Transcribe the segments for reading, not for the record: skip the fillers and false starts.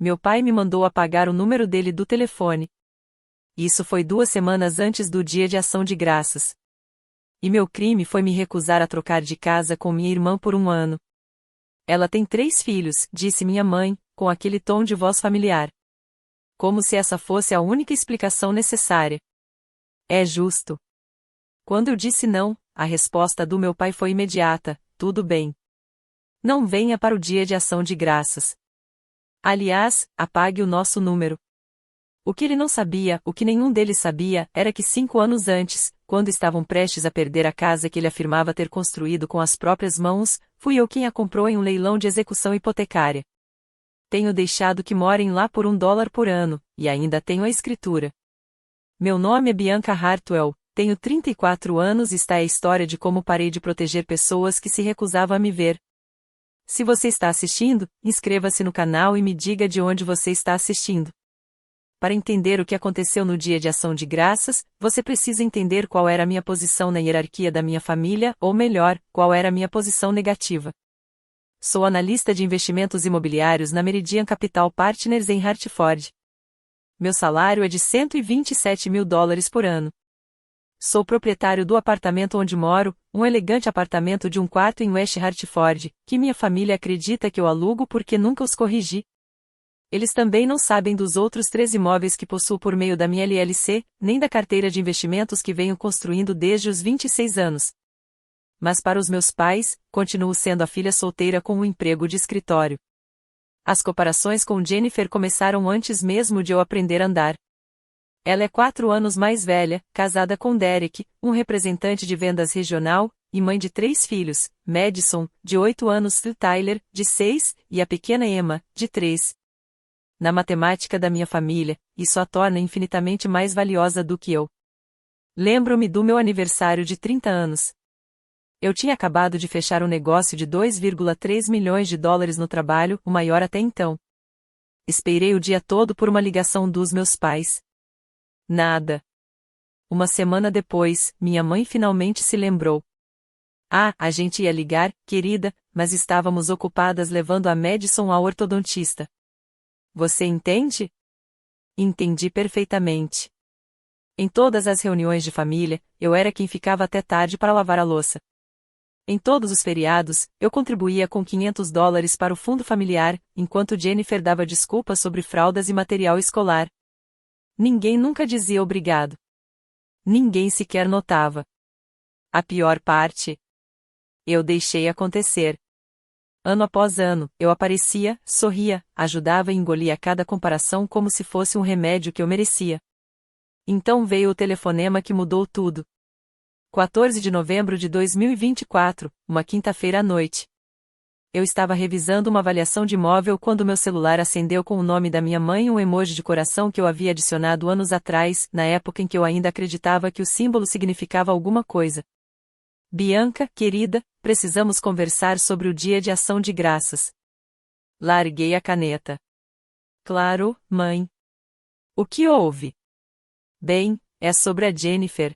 Meu pai me mandou apagar o número dele do telefone. Isso foi 2 semanas antes do Dia de Ação de Graças. E meu crime foi me recusar a trocar de casa com minha irmã por um ano. Ela tem 3 filhos, disse minha mãe, com aquele tom de voz familiar. Como se essa fosse a única explicação necessária. É justo. Quando eu disse não, a resposta do meu pai foi imediata: tudo bem. Não venha para o Dia de Ação de Graças. Aliás, apague o nosso número. O que ele não sabia, o que nenhum deles sabia, era que 5 anos antes, quando estavam prestes a perder a casa que ele afirmava ter construído com as próprias mãos, fui eu quem a comprou em um leilão de execução hipotecária. Tenho deixado que morem lá por $1 por ano, e ainda tenho a escritura. Meu nome é Bianca Hartwell, tenho 34 anos e está a história de como parei de proteger pessoas que se recusavam a me ver. Se você está assistindo, inscreva-se no canal e me diga de onde você está assistindo. Para entender o que aconteceu no Dia de Ação de Graças, você precisa entender qual era a minha posição na hierarquia da minha família, ou melhor, qual era a minha posição negativa. Sou analista de investimentos imobiliários na Meridian Capital Partners em Hartford. Meu salário é de $127 mil por ano. Sou proprietário do apartamento onde moro, um elegante apartamento de um quarto em West Hartford, que minha família acredita que eu alugo porque nunca os corrigi. Eles também não sabem dos outros 3 imóveis que possuo por meio da minha LLC, nem da carteira de investimentos que venho construindo desde os 26 anos. Mas para os meus pais, continuo sendo a filha solteira com um emprego de escritório. As comparações com Jennifer começaram antes mesmo de eu aprender a andar. Ela é 4 anos mais velha, casada com Derek, um representante de vendas regional, e mãe de 3 filhos, Madison, de 8 anos, Tyler, de 6, e a pequena Emma, de 3. Na matemática da minha família, isso a torna infinitamente mais valiosa do que eu. Lembro-me do meu aniversário de 30 anos. Eu tinha acabado de fechar um negócio de $2,3 milhões no trabalho, o maior até então. Esperei o dia todo por uma ligação dos meus pais. Nada. Uma semana depois, minha mãe finalmente se lembrou. Ah, a gente ia ligar, querida, mas estávamos ocupadas levando a Madison ao ortodontista. Você entende? Entendi perfeitamente. Em todas as reuniões de família, eu era quem ficava até tarde para lavar a louça. Em todos os feriados, eu contribuía com $500 para o fundo familiar, enquanto Jennifer dava desculpas sobre fraldas e material escolar. Ninguém nunca dizia obrigado. Ninguém sequer notava. A pior parte? Eu deixei acontecer. Ano após ano, eu aparecia, sorria, ajudava e engolia cada comparação como se fosse um remédio que eu merecia. Então veio o telefonema que mudou tudo. 14 de novembro de 2024, uma quinta-feira à noite. Eu estava revisando uma avaliação de imóvel quando meu celular acendeu com o nome da minha mãe e um emoji de coração que eu havia adicionado anos atrás, na época em que eu ainda acreditava que o símbolo significava alguma coisa. Bianca, querida, precisamos conversar sobre o Dia de Ação de Graças. Larguei a caneta. Claro, mãe. O que houve? Bem, é sobre a Jennifer.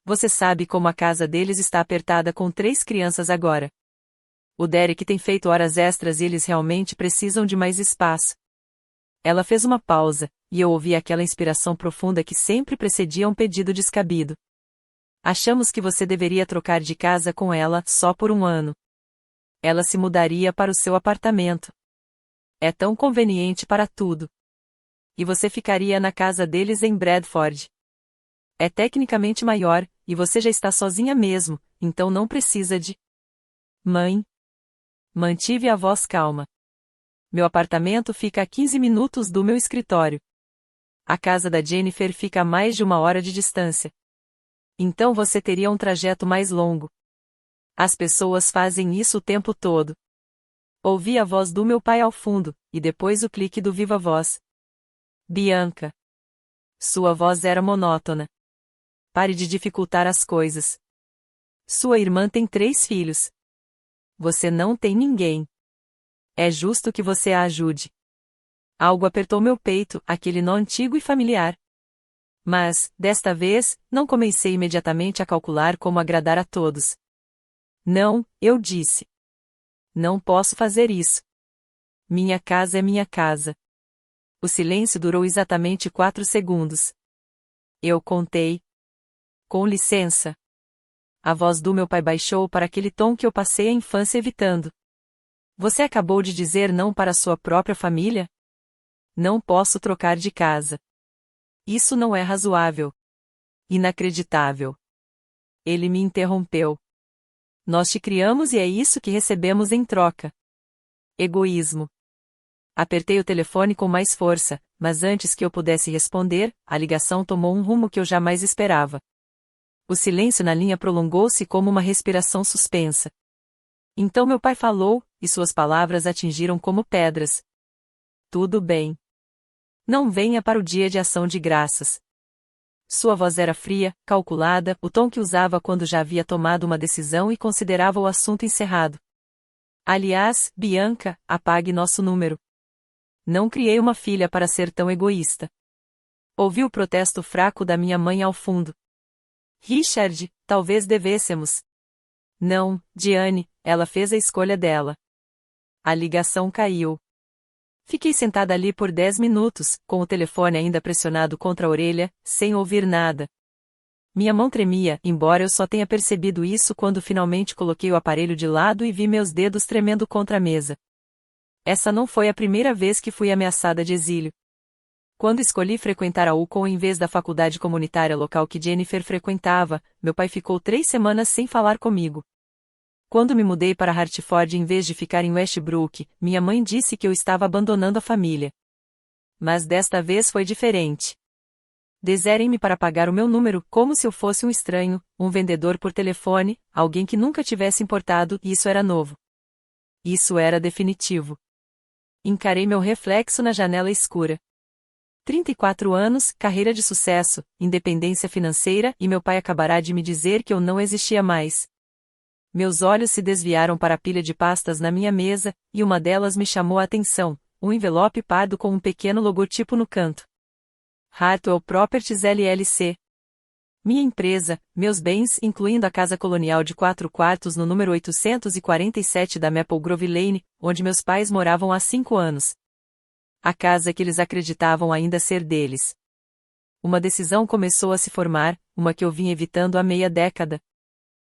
Você sabe como a casa deles está apertada com 3 crianças agora. O Derek tem feito horas extras e eles realmente precisam de mais espaço. Ela fez uma pausa, e eu ouvi aquela inspiração profunda que sempre precedia um pedido descabido. Achamos que você deveria trocar de casa com ela, só por um ano. Ela se mudaria para o seu apartamento. É tão conveniente para tudo. E você ficaria na casa deles em Bradford. É tecnicamente maior, e você já está sozinha mesmo, então não precisa de... Mãe. Mantive a voz calma. Meu apartamento fica a 15 minutos do meu escritório. A casa da Jennifer fica a mais de 1 hora de distância. Então você teria um trajeto mais longo. As pessoas fazem isso o tempo todo. Ouvi a voz do meu pai ao fundo, e depois o clique do viva-voz. Bianca. Sua voz era monótona. Pare de dificultar as coisas. Sua irmã tem 3 filhos. Você não tem ninguém. É justo que você a ajude. Algo apertou meu peito, aquele nó antigo e familiar. Mas, desta vez, não comecei imediatamente a calcular como agradar a todos. Não, eu disse. Não posso fazer isso. Minha casa é minha casa. O silêncio durou exatamente 4 segundos. Eu contei. Com licença. A voz do meu pai baixou para aquele tom que eu passei a infância evitando. Você acabou de dizer não para sua própria família? Não posso trocar de casa. Isso não é razoável. Inacreditável. Ele me interrompeu. Nós te criamos e é isso que recebemos em troca. Egoísmo. Apertei o telefone com mais força, mas antes que eu pudesse responder, a ligação tomou um rumo que eu jamais esperava. O silêncio na linha prolongou-se como uma respiração suspensa. Então meu pai falou, e suas palavras atingiram como pedras. Tudo bem. Não venha para o dia de ação de graças. Sua voz era fria, calculada, o tom que usava quando já havia tomado uma decisão e considerava o assunto encerrado. Aliás, Bianca, apague nosso número. Não criei uma filha para ser tão egoísta. Ouvi o protesto fraco da minha mãe ao fundo. Richard, talvez devêssemos. Não, Diane, ela fez a escolha dela. A ligação caiu. Fiquei sentada ali por 10 minutos, com o telefone ainda pressionado contra a orelha, sem ouvir nada. Minha mão tremia, embora eu só tenha percebido isso quando finalmente coloquei o aparelho de lado e vi meus dedos tremendo contra a mesa. Essa não foi a primeira vez que fui ameaçada de exílio. Quando escolhi frequentar a UConn em vez da faculdade comunitária local que Jennifer frequentava, meu pai ficou 3 semanas sem falar comigo. Quando me mudei para Hartford em vez de ficar em Westbrook, minha mãe disse que eu estava abandonando a família. Mas desta vez foi diferente. Deserem-me para pagar o meu número como se eu fosse um estranho, um vendedor por telefone, alguém que nunca tivesse importado, e isso era novo. Isso era definitivo. Encarei meu reflexo na janela escura. 34 anos, carreira de sucesso, independência financeira e meu pai acabará de me dizer que eu não existia mais. Meus olhos se desviaram para a pilha de pastas na minha mesa, e uma delas me chamou a atenção, um envelope pardo com um pequeno logotipo no canto. Hartwell Properties LLC. Minha empresa, meus bens, incluindo a casa colonial de 4 quartos no número 847 da Maple Grove Lane, onde meus pais moravam há 5 anos. A casa que eles acreditavam ainda ser deles. Uma decisão começou a se formar, uma que eu vim evitando há meia década.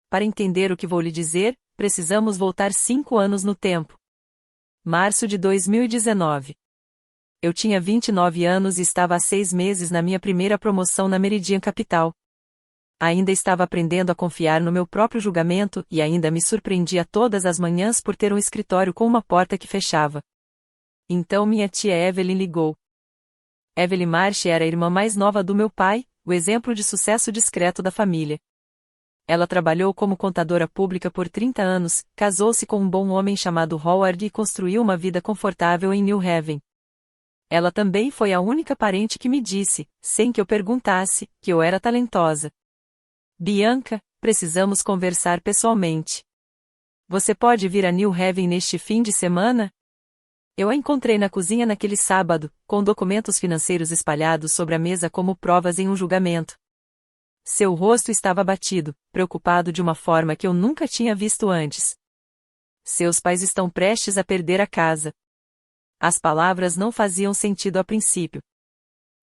Para entender o que vou lhe dizer, precisamos voltar 5 anos no tempo. Março de 2019. Eu tinha 29 anos e estava há 6 meses na minha primeira promoção na Meridian Capital. Ainda estava aprendendo a confiar no meu próprio julgamento e ainda me surpreendia todas as manhãs por ter um escritório com uma porta que fechava. Então minha tia Evelyn ligou. Evelyn Marsh era a irmã mais nova do meu pai, o exemplo de sucesso discreto da família. Ela trabalhou como contadora pública por 30 anos, casou-se com um bom homem chamado Howard e construiu uma vida confortável em New Haven. Ela também foi a única parente que me disse, sem que eu perguntasse, que eu era talentosa. Bianca, precisamos conversar pessoalmente. Você pode vir a New Haven neste fim de semana? Eu a encontrei na cozinha naquele sábado, com documentos financeiros espalhados sobre a mesa como provas em um julgamento. Seu rosto estava abatido, preocupado de uma forma que eu nunca tinha visto antes. Seus pais estão prestes a perder a casa. As palavras não faziam sentido a princípio.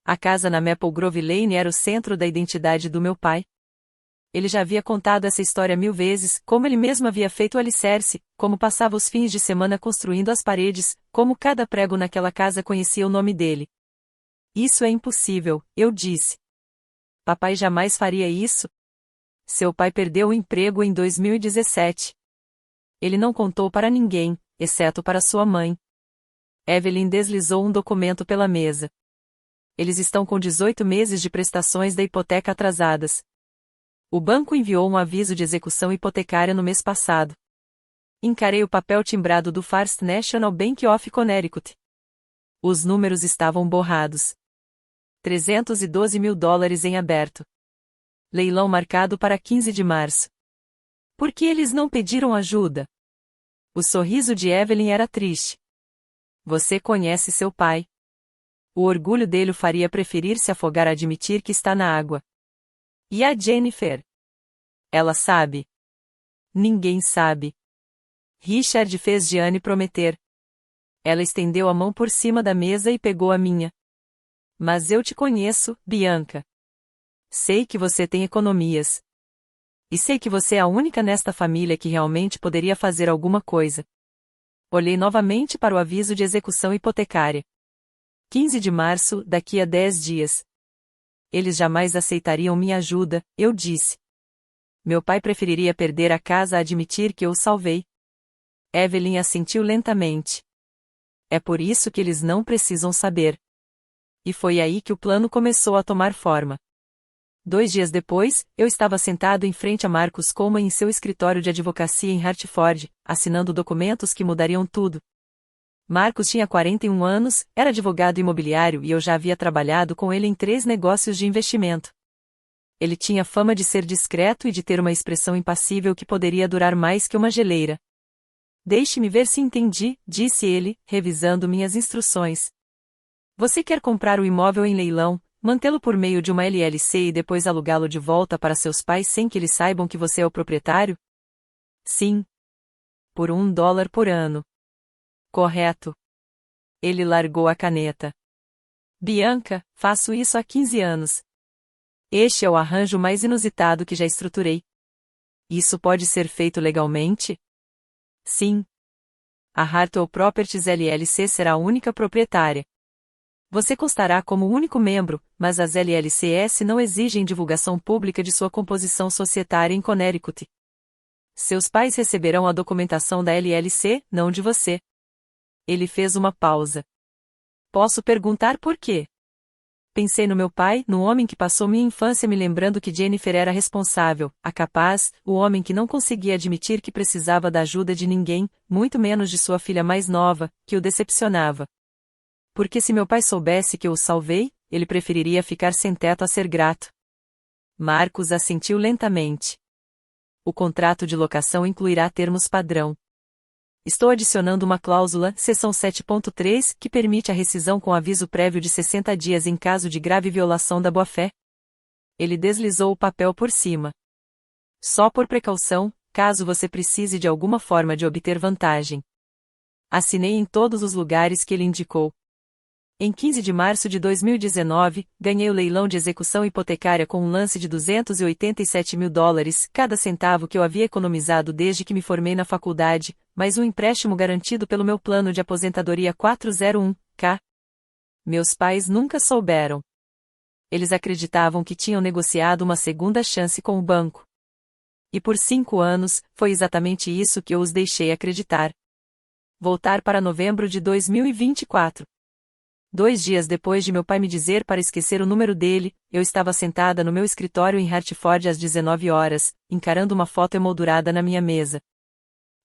A casa na Maple Grove Lane era o centro da identidade do meu pai. Ele já havia contado essa história 1000 vezes, como ele mesmo havia feito o alicerce, como passava os fins de semana construindo as paredes, como cada prego naquela casa conhecia o nome dele. Isso é impossível, eu disse. Papai jamais faria isso? Seu pai perdeu o emprego em 2017. Ele não contou para ninguém, exceto para sua mãe. Evelyn deslizou um documento pela mesa. Eles estão com 18 meses de prestações da hipoteca atrasadas. O banco enviou um aviso de execução hipotecária no mês passado. Encarei o papel timbrado do First National Bank of Connecticut. Os números estavam borrados. $312 mil em aberto. Leilão marcado para 15 de março. Por que eles não pediram ajuda? O sorriso de Evelyn era triste. Você conhece seu pai. O orgulho dele o faria preferir se afogar a admitir que está na água. E a Jennifer? Ela sabe. Ninguém sabe. Richard fez Diane prometer. Ela estendeu a mão por cima da mesa e pegou a minha. Mas eu te conheço, Bianca. Sei que você tem economias. E sei que você é a única nesta família que realmente poderia fazer alguma coisa. Olhei novamente para o aviso de execução hipotecária. 15 de março, daqui a 10 dias. Eles jamais aceitariam minha ajuda, eu disse. Meu pai preferiria perder a casa a admitir que eu o salvei. Evelyn assentiu lentamente. É por isso que eles não precisam saber. E foi aí que o plano começou a tomar forma. 2 dias depois, eu estava sentado em frente a Marcus Coleman em seu escritório de advocacia em Hartford, assinando documentos que mudariam tudo. Marcus tinha 41 anos, era advogado imobiliário e eu já havia trabalhado com ele em 3 negócios de investimento. Ele tinha fama de ser discreto e de ter uma expressão impassível que poderia durar mais que uma geleira. Deixe-me ver se entendi, disse ele, revisando minhas instruções. Você quer comprar o imóvel em leilão, mantê-lo por meio de uma LLC e depois alugá-lo de volta para seus pais sem que eles saibam que você é o proprietário? Sim. Por $1 por ano. Correto. Ele largou a caneta. Bianca, faço isso há 15 anos. Este é o arranjo mais inusitado que já estruturei. Isso pode ser feito legalmente? Sim. A Hartwell Properties LLC será a única proprietária. Você constará como único membro, mas as LLCs não exigem divulgação pública de sua composição societária em Connecticut. Seus pais receberão a documentação da LLC, não de você. Ele fez uma pausa. Posso perguntar por quê? Pensei no meu pai, no homem que passou minha infância me lembrando que Jennifer era responsável, a capaz, o homem que não conseguia admitir que precisava da ajuda de ninguém, muito menos de sua filha mais nova, que o decepcionava. Porque se meu pai soubesse que eu o salvei, ele preferiria ficar sem teto a ser grato. Marcus assentiu lentamente. O contrato de locação incluirá termos padrão. Estou adicionando uma cláusula, seção 7.3, que permite a rescisão com aviso prévio de 60 dias em caso de grave violação da boa-fé. Ele deslizou o papel por cima. Só por precaução, caso você precise de alguma forma de obter vantagem. Assinei em todos os lugares que ele indicou. Em 15 de março de 2019, ganhei o leilão de execução hipotecária com um lance de $287 mil, cada centavo que eu havia economizado desde que me formei na faculdade, mais um empréstimo garantido pelo meu plano de aposentadoria 401k. Meus pais nunca souberam. Eles acreditavam que tinham negociado uma segunda chance com o banco. E por 5 anos, foi exatamente isso que eu os deixei acreditar. Voltar para novembro de 2024. 2 dias depois de meu pai me dizer para esquecer o número dele, eu estava sentada no meu escritório em Hartford às 19 horas, encarando uma foto emoldurada na minha mesa.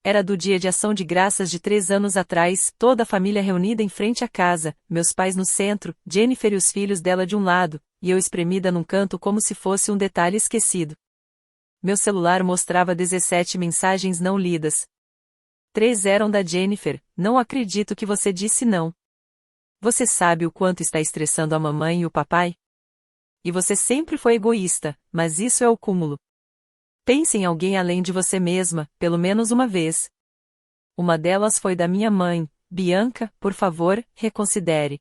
Era do dia de ação de graças de 3 anos atrás, toda a família reunida em frente à casa, meus pais no centro, Jennifer e os filhos dela de um lado, e eu espremida num canto como se fosse um detalhe esquecido. Meu celular mostrava 17 mensagens não lidas. 3 eram da Jennifer, não acredito que você disse não. Você sabe o quanto está estressando a mamãe e o papai? E você sempre foi egoísta, mas isso é o cúmulo. Pense em alguém além de você mesma, pelo menos uma vez. Uma delas foi da minha mãe. Bianca, por favor, reconsidere.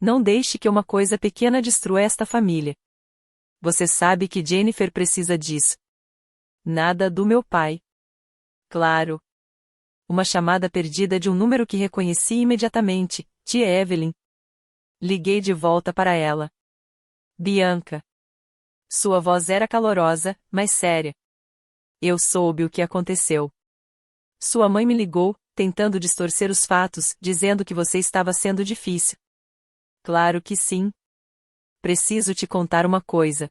Não deixe que uma coisa pequena destrua esta família. Você sabe que Jennifer precisa disso. Nada do meu pai. Claro. Uma chamada perdida de um número que reconheci imediatamente. Tia Evelyn. Liguei de volta para ela. Bianca. Sua voz era calorosa, mas séria. Eu soube o que aconteceu. Sua mãe me ligou, tentando distorcer os fatos, dizendo que você estava sendo difícil. Claro que sim. Preciso te contar uma coisa.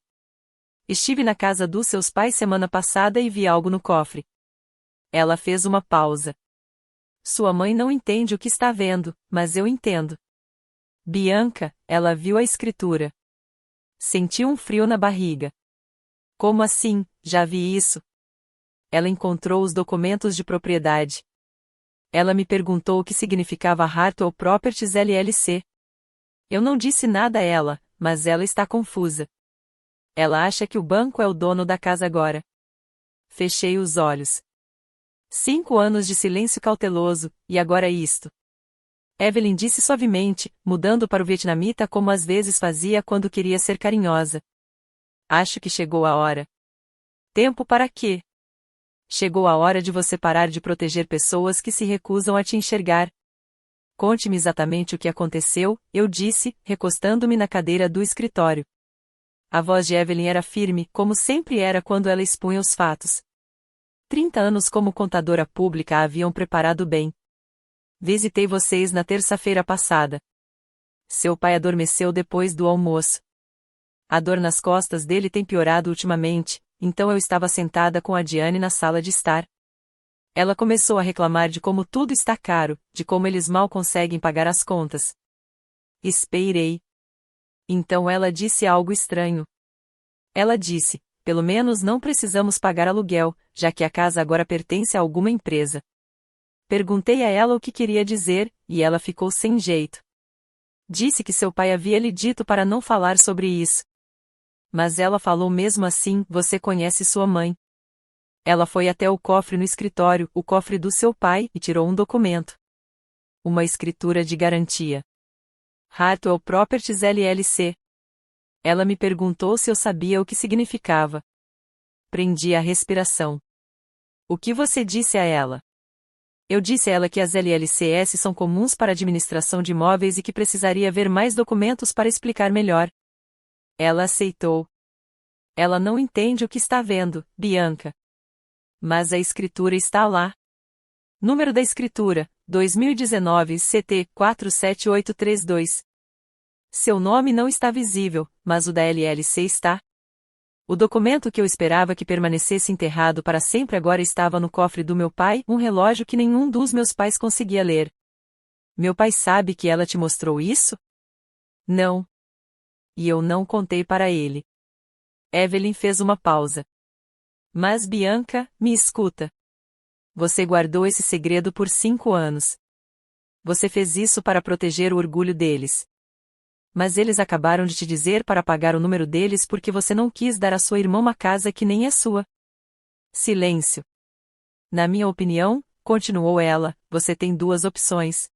Estive na casa dos seus pais semana passada e vi algo no cofre. Ela fez uma pausa. Sua mãe não entende o que está vendo, mas eu entendo. Bianca, ela viu a escritura. Senti um frio na barriga. Como assim? Já vi isso. Ela encontrou os documentos de propriedade. Ela me perguntou o que significava Hartwell Properties LLC. Eu não disse nada a ela, mas ela está confusa. Ela acha que o banco é o dono da casa agora. Fechei os olhos. 5 anos de silêncio cauteloso, e agora isto. Evelyn disse suavemente, mudando para o vietnamita como às vezes fazia quando queria ser carinhosa. Acho que chegou a hora. Tempo para quê? Chegou a hora de você parar de proteger pessoas que se recusam a te enxergar. Conte-me exatamente o que aconteceu, eu disse, recostando-me na cadeira do escritório. A voz de Evelyn era firme, como sempre era quando ela expunha os fatos. 30 anos como contadora pública a haviam preparado bem. Visitei vocês na terça-feira passada. Seu pai adormeceu depois do almoço. A dor nas costas dele tem piorado ultimamente, então eu estava sentada com a Diane na sala de estar. Ela começou a reclamar de como tudo está caro, de como eles mal conseguem pagar as contas. Esperei. Então ela disse algo estranho. Ela disse, pelo menos não precisamos pagar aluguel, já que a casa agora pertence a alguma empresa. Perguntei a ela o que queria dizer, e ela ficou sem jeito. Disse que seu pai havia lhe dito para não falar sobre isso. Mas ela falou mesmo assim, você conhece sua mãe. Ela foi até o cofre no escritório, o cofre do seu pai, e tirou um documento. Uma escritura de garantia. Hartwell Properties LLC. Ela me perguntou se eu sabia o que significava. Prendi a respiração. O que você disse a ela? Eu disse a ela que as LLCs são comuns para a administração de imóveis e que precisaria ver mais documentos para explicar melhor. Ela aceitou. Ela não entende o que está vendo, Bianca. Mas a escritura está lá. Número da escritura, 2019 CT 47832. Seu nome não está visível, mas o da LLC está. O documento que eu esperava que permanecesse enterrado para sempre agora estava no cofre do meu pai, um relógio que nenhum dos meus pais conseguia ler. Meu pai sabe que ela te mostrou isso? Não. E eu não contei para ele. Evelyn fez uma pausa. Mas Bianca, me escuta. Você guardou esse segredo por 5 anos. Você fez isso para proteger o orgulho deles. Mas eles acabaram de te dizer para pagar o número deles porque você não quis dar à sua irmã uma casa que nem é sua. Silêncio. Na minha opinião, continuou ela, você tem 2 opções.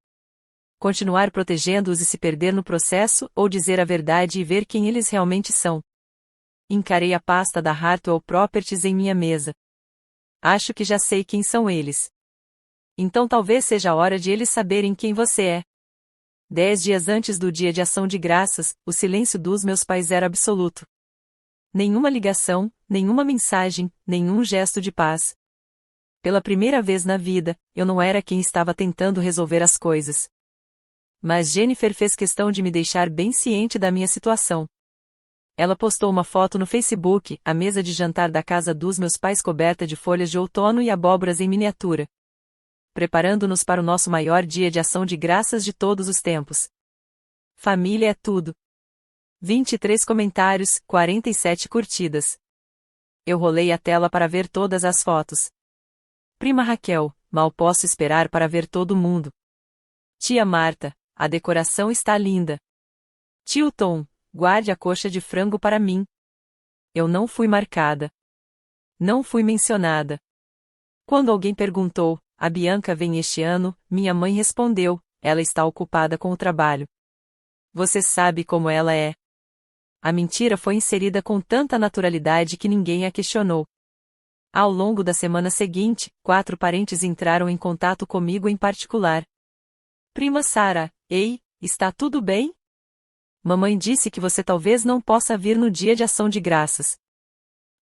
Continuar protegendo-os e se perder no processo, ou dizer a verdade e ver quem eles realmente são. Encarei a pasta da Hartwell Properties em minha mesa. Acho que já sei quem são eles. Então talvez seja a hora de eles saberem quem você é. 10 dias antes do dia de ação de graças, o silêncio dos meus pais era absoluto. Nenhuma ligação, nenhuma mensagem, nenhum gesto de paz. Pela primeira vez na vida, eu não era quem estava tentando resolver as coisas. Mas Jennifer fez questão de me deixar bem ciente da minha situação. Ela postou uma foto no Facebook, a mesa de jantar da casa dos meus pais coberta de folhas de outono e abóboras em miniatura. Preparando-nos para o nosso maior dia de ação de graças de todos os tempos. Família é tudo. 23 comentários, 47 curtidas. Eu rolei a tela para ver todas as fotos. Prima Raquel, mal posso esperar para ver todo mundo. Tia Marta, a decoração está linda. Tio Tom, guarde a coxa de frango para mim. Eu não fui marcada. Não fui mencionada. Quando alguém perguntou, a Bianca vem este ano, minha mãe respondeu, ela está ocupada com o trabalho. Você sabe como ela é. A mentira foi inserida com tanta naturalidade que ninguém a questionou. Ao longo da semana seguinte, 4 parentes entraram em contato comigo em particular. Prima Sara, ei, está tudo bem? Mamãe disse que você talvez não possa vir no dia de ação de graças.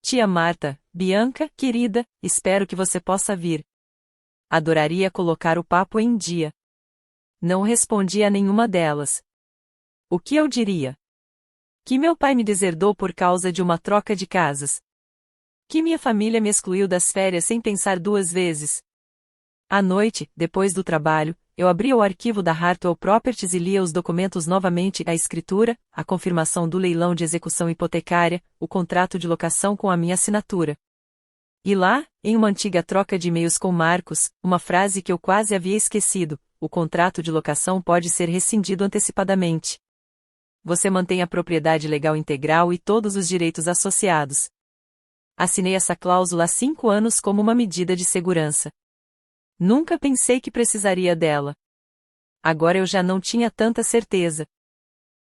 Tia Marta, Bianca, querida, espero que você possa vir. Adoraria colocar o papo em dia. Não respondi a nenhuma delas. O que eu diria? Que meu pai me deserdou por causa de uma troca de casas. Que minha família me excluiu das férias sem pensar 2 vezes. À noite, depois do trabalho, eu abri o arquivo da Hartwell Properties e lia os documentos novamente, a escritura, a confirmação do leilão de execução hipotecária, o contrato de locação com a minha assinatura. E lá, em uma antiga troca de e-mails com Marcos, uma frase que eu quase havia esquecido, o contrato de locação pode ser rescindido antecipadamente. Você mantém a propriedade legal integral e todos os direitos associados. Assinei essa cláusula há 5 anos como uma medida de segurança. Nunca pensei que precisaria dela. Agora eu já não tinha tanta certeza.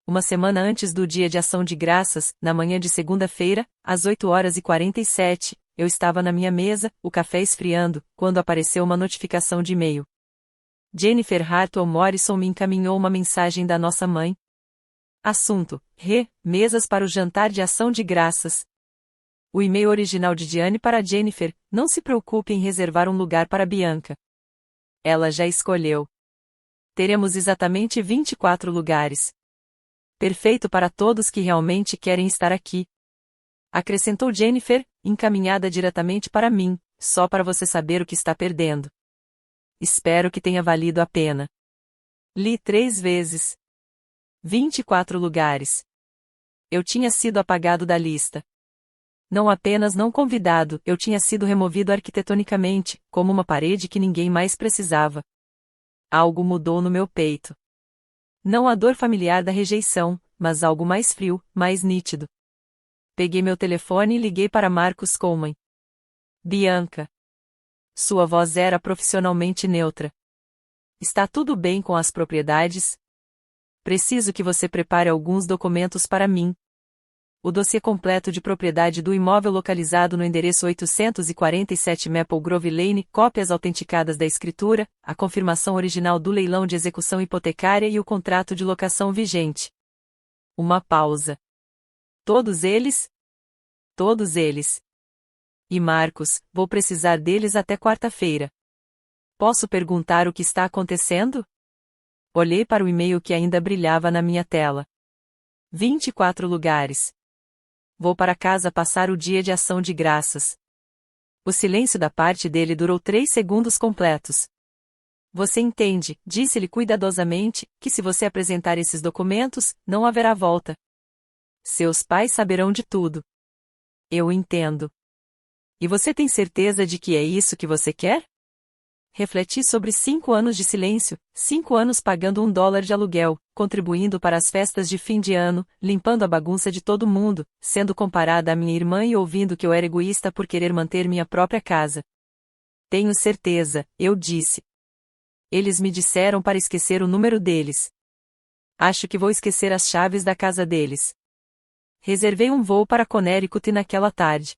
Uma semana antes do Dia de Ação de Graças, na manhã de segunda-feira, às 8h47, eu estava na minha mesa, o café esfriando, quando apareceu uma notificação de e-mail. Jennifer Hartwell Morrison me encaminhou uma mensagem da nossa mãe. Assunto: mesas para o jantar de ação de graças. O e-mail original de Diane para Jennifer: não se preocupe em reservar um lugar para Bianca. Ela já escolheu. Teremos exatamente 24 lugares. Perfeito para todos que realmente querem estar aqui. Acrescentou Jennifer, encaminhada diretamente para mim, só para você saber o que está perdendo. Espero que tenha valido a pena. Li 3 vezes. 24 lugares. Eu tinha sido apagado da lista. Não apenas não convidado, eu tinha sido removido arquitetonicamente, como uma parede que ninguém mais precisava. Algo mudou no meu peito. Não a dor familiar da rejeição, mas algo mais frio, mais nítido. Peguei meu telefone e liguei para Marcus Coleman. Bianca. Sua voz era profissionalmente neutra. Está tudo bem com as propriedades? Preciso que você prepare alguns documentos para mim. O dossiê completo de propriedade do imóvel localizado no endereço 847 Maple Grove Lane, cópias autenticadas da escritura, a confirmação original do leilão de execução hipotecária e o contrato de locação vigente. Uma pausa. Todos eles? Todos eles. E Marcos, vou precisar deles até quarta-feira. Posso perguntar o que está acontecendo? Olhei para o e-mail que ainda brilhava na minha tela. 24 lugares. Vou para casa passar o dia de ação de graças. O silêncio da parte dele durou 3 segundos completos. Você entende, disse-lhe cuidadosamente, que se você apresentar esses documentos, não haverá volta. Seus pais saberão de tudo. Eu entendo. E você tem certeza de que é isso que você quer? Refleti sobre 5 anos de silêncio, 5 anos pagando $1 de aluguel, contribuindo para as festas de fim de ano, limpando a bagunça de todo mundo, sendo comparada à minha irmã e ouvindo que eu era egoísta por querer manter minha própria casa. Tenho certeza, eu disse. Eles me disseram para esquecer o número deles. Acho que vou esquecer as chaves da casa deles. Reservei um voo para Connecticut naquela tarde.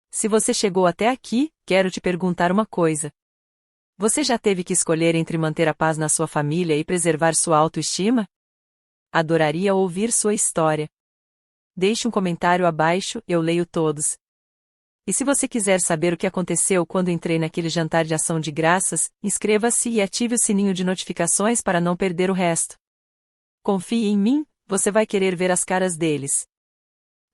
Se você chegou até aqui, quero te perguntar uma coisa. Você já teve que escolher entre manter a paz na sua família e preservar sua autoestima? Adoraria ouvir sua história. Deixe um comentário abaixo, eu leio todos. E se você quiser saber o que aconteceu quando entrei naquele jantar de ação de graças, inscreva-se e ative o sininho de notificações para não perder o resto. Confie em mim, você vai querer ver as caras deles.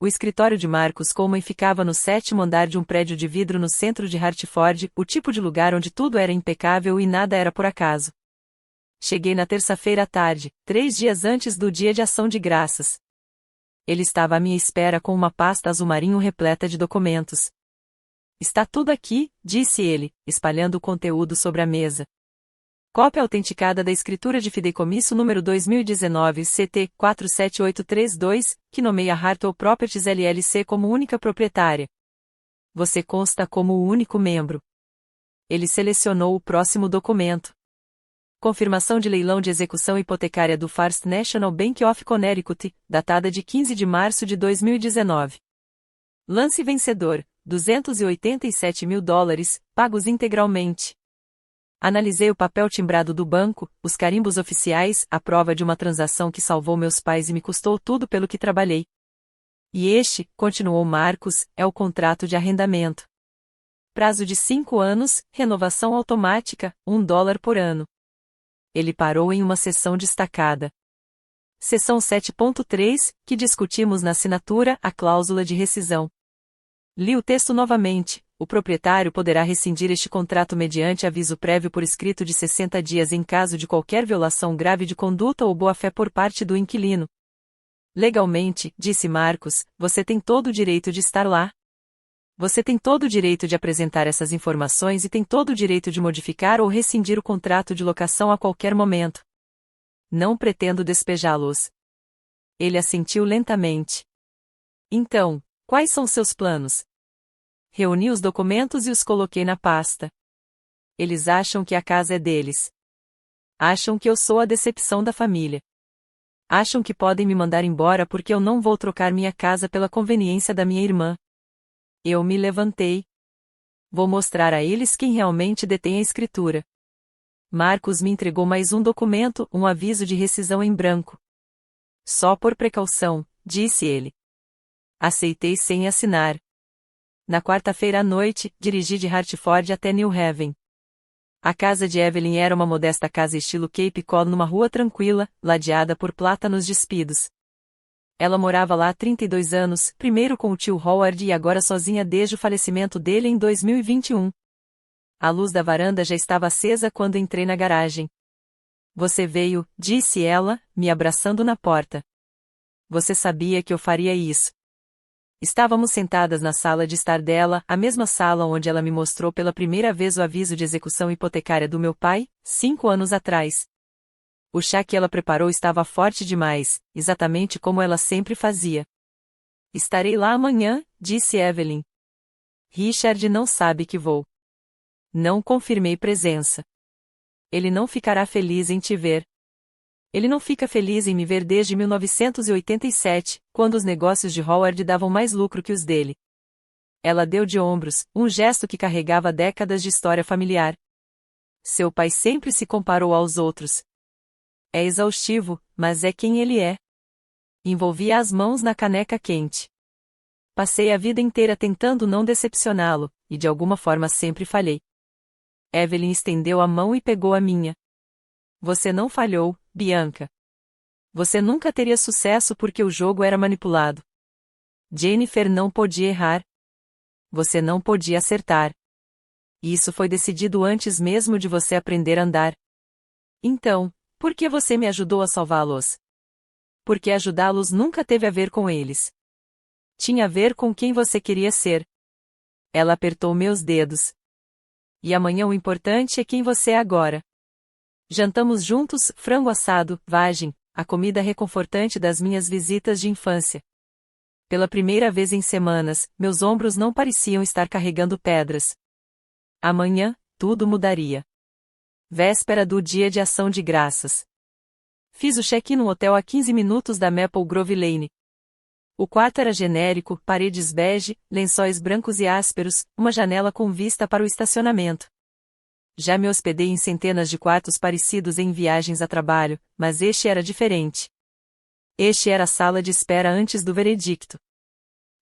O escritório de Marcus Coleman ficava no 7º andar de um prédio de vidro no centro de Hartford, o tipo de lugar onde tudo era impecável e nada era por acaso. Cheguei na terça-feira à tarde, 3 dias antes do Dia de Ação de Graças. Ele estava à minha espera com uma pasta azul marinho repleta de documentos. Está tudo aqui, disse ele, espalhando o conteúdo sobre a mesa. Cópia autenticada da escritura de fideicomisso número 2019 CT 47832, que nomeia Hartwell Properties LLC como única proprietária. Você consta como o único membro. Ele selecionou o próximo documento. Confirmação de leilão de execução hipotecária do First National Bank of Connecticut, datada de 15 de março de 2019. Lance vencedor, $287 mil, pagos integralmente. Analisei o papel timbrado do banco, os carimbos oficiais, a prova de uma transação que salvou meus pais e me custou tudo pelo que trabalhei. E este, continuou Marcus, é o contrato de arrendamento. Prazo de 5 anos, renovação automática, $1 por ano. Ele parou em uma seção destacada. Seção 7.3, que discutimos na assinatura, a cláusula de rescisão. Li o texto novamente. O proprietário poderá rescindir este contrato mediante aviso prévio por escrito de 60 dias em caso de qualquer violação grave de conduta ou boa-fé por parte do inquilino. Legalmente, disse Marcus, você tem todo o direito de estar lá. Você tem todo o direito de apresentar essas informações e tem todo o direito de modificar ou rescindir o contrato de locação a qualquer momento. Não pretendo despejá-los. Ele assentiu lentamente. Então, quais são seus planos? Reuni os documentos e os coloquei na pasta. Eles acham que a casa é deles. Acham que eu sou a decepção da família. Acham que podem me mandar embora porque eu não vou trocar minha casa pela conveniência da minha irmã. Eu me levantei. Vou mostrar a eles quem realmente detém a escritura. Marcos me entregou mais um documento, um aviso de rescisão em branco. Só por precaução, disse ele. Aceitei sem assinar. Na quarta-feira à noite, dirigi de Hartford até New Haven. A casa de Evelyn era uma modesta casa estilo Cape Cod numa rua tranquila, ladeada por plátanos despidos. Ela morava lá há 32 anos, primeiro com o tio Howard e agora sozinha desde o falecimento dele em 2021. A luz da varanda já estava acesa quando entrei na garagem. Você veio, disse ela, me abraçando na porta. Você sabia que eu faria isso. Estávamos sentadas na sala de estar dela, a mesma sala onde ela me mostrou pela primeira vez o aviso de execução hipotecária do meu pai, 5 anos atrás. O chá que ela preparou estava forte demais, exatamente como ela sempre fazia. Estarei lá amanhã, disse Evelyn. Richard não sabe que vou. Não confirmei presença. Ele não ficará feliz em te ver. Ele não fica feliz em me ver desde 1987, quando os negócios de Howard davam mais lucro que os dele. Ela deu de ombros, um gesto que carregava décadas de história familiar. Seu pai sempre se comparou aos outros. É exaustivo, mas é quem ele é. Envolvia as mãos na caneca quente. Passei a vida inteira tentando não decepcioná-lo, e de alguma forma sempre falhei. Evelyn estendeu a mão e pegou a minha. Você não falhou, Bianca. Você nunca teria sucesso porque o jogo era manipulado. Jennifer não podia errar. Você não podia acertar. Isso foi decidido antes mesmo de você aprender a andar. Então, por que você me ajudou a salvá-los? Porque ajudá-los nunca teve a ver com eles. Tinha a ver com quem você queria ser. Ela apertou meus dedos. E amanhã o importante é quem você é agora. Jantamos juntos, frango assado, vagem, a comida reconfortante das minhas visitas de infância. Pela primeira vez em semanas, meus ombros não pareciam estar carregando pedras. Amanhã, tudo mudaria. Véspera do Dia de Ação de Graças. Fiz o check-in no hotel a 15 minutos da Maple Grove Lane. O quarto era genérico, paredes bege, lençóis brancos e ásperos, uma janela com vista para o estacionamento. Já me hospedei em centenas de quartos parecidos em viagens a trabalho, mas este era diferente. Este era a sala de espera antes do veredicto.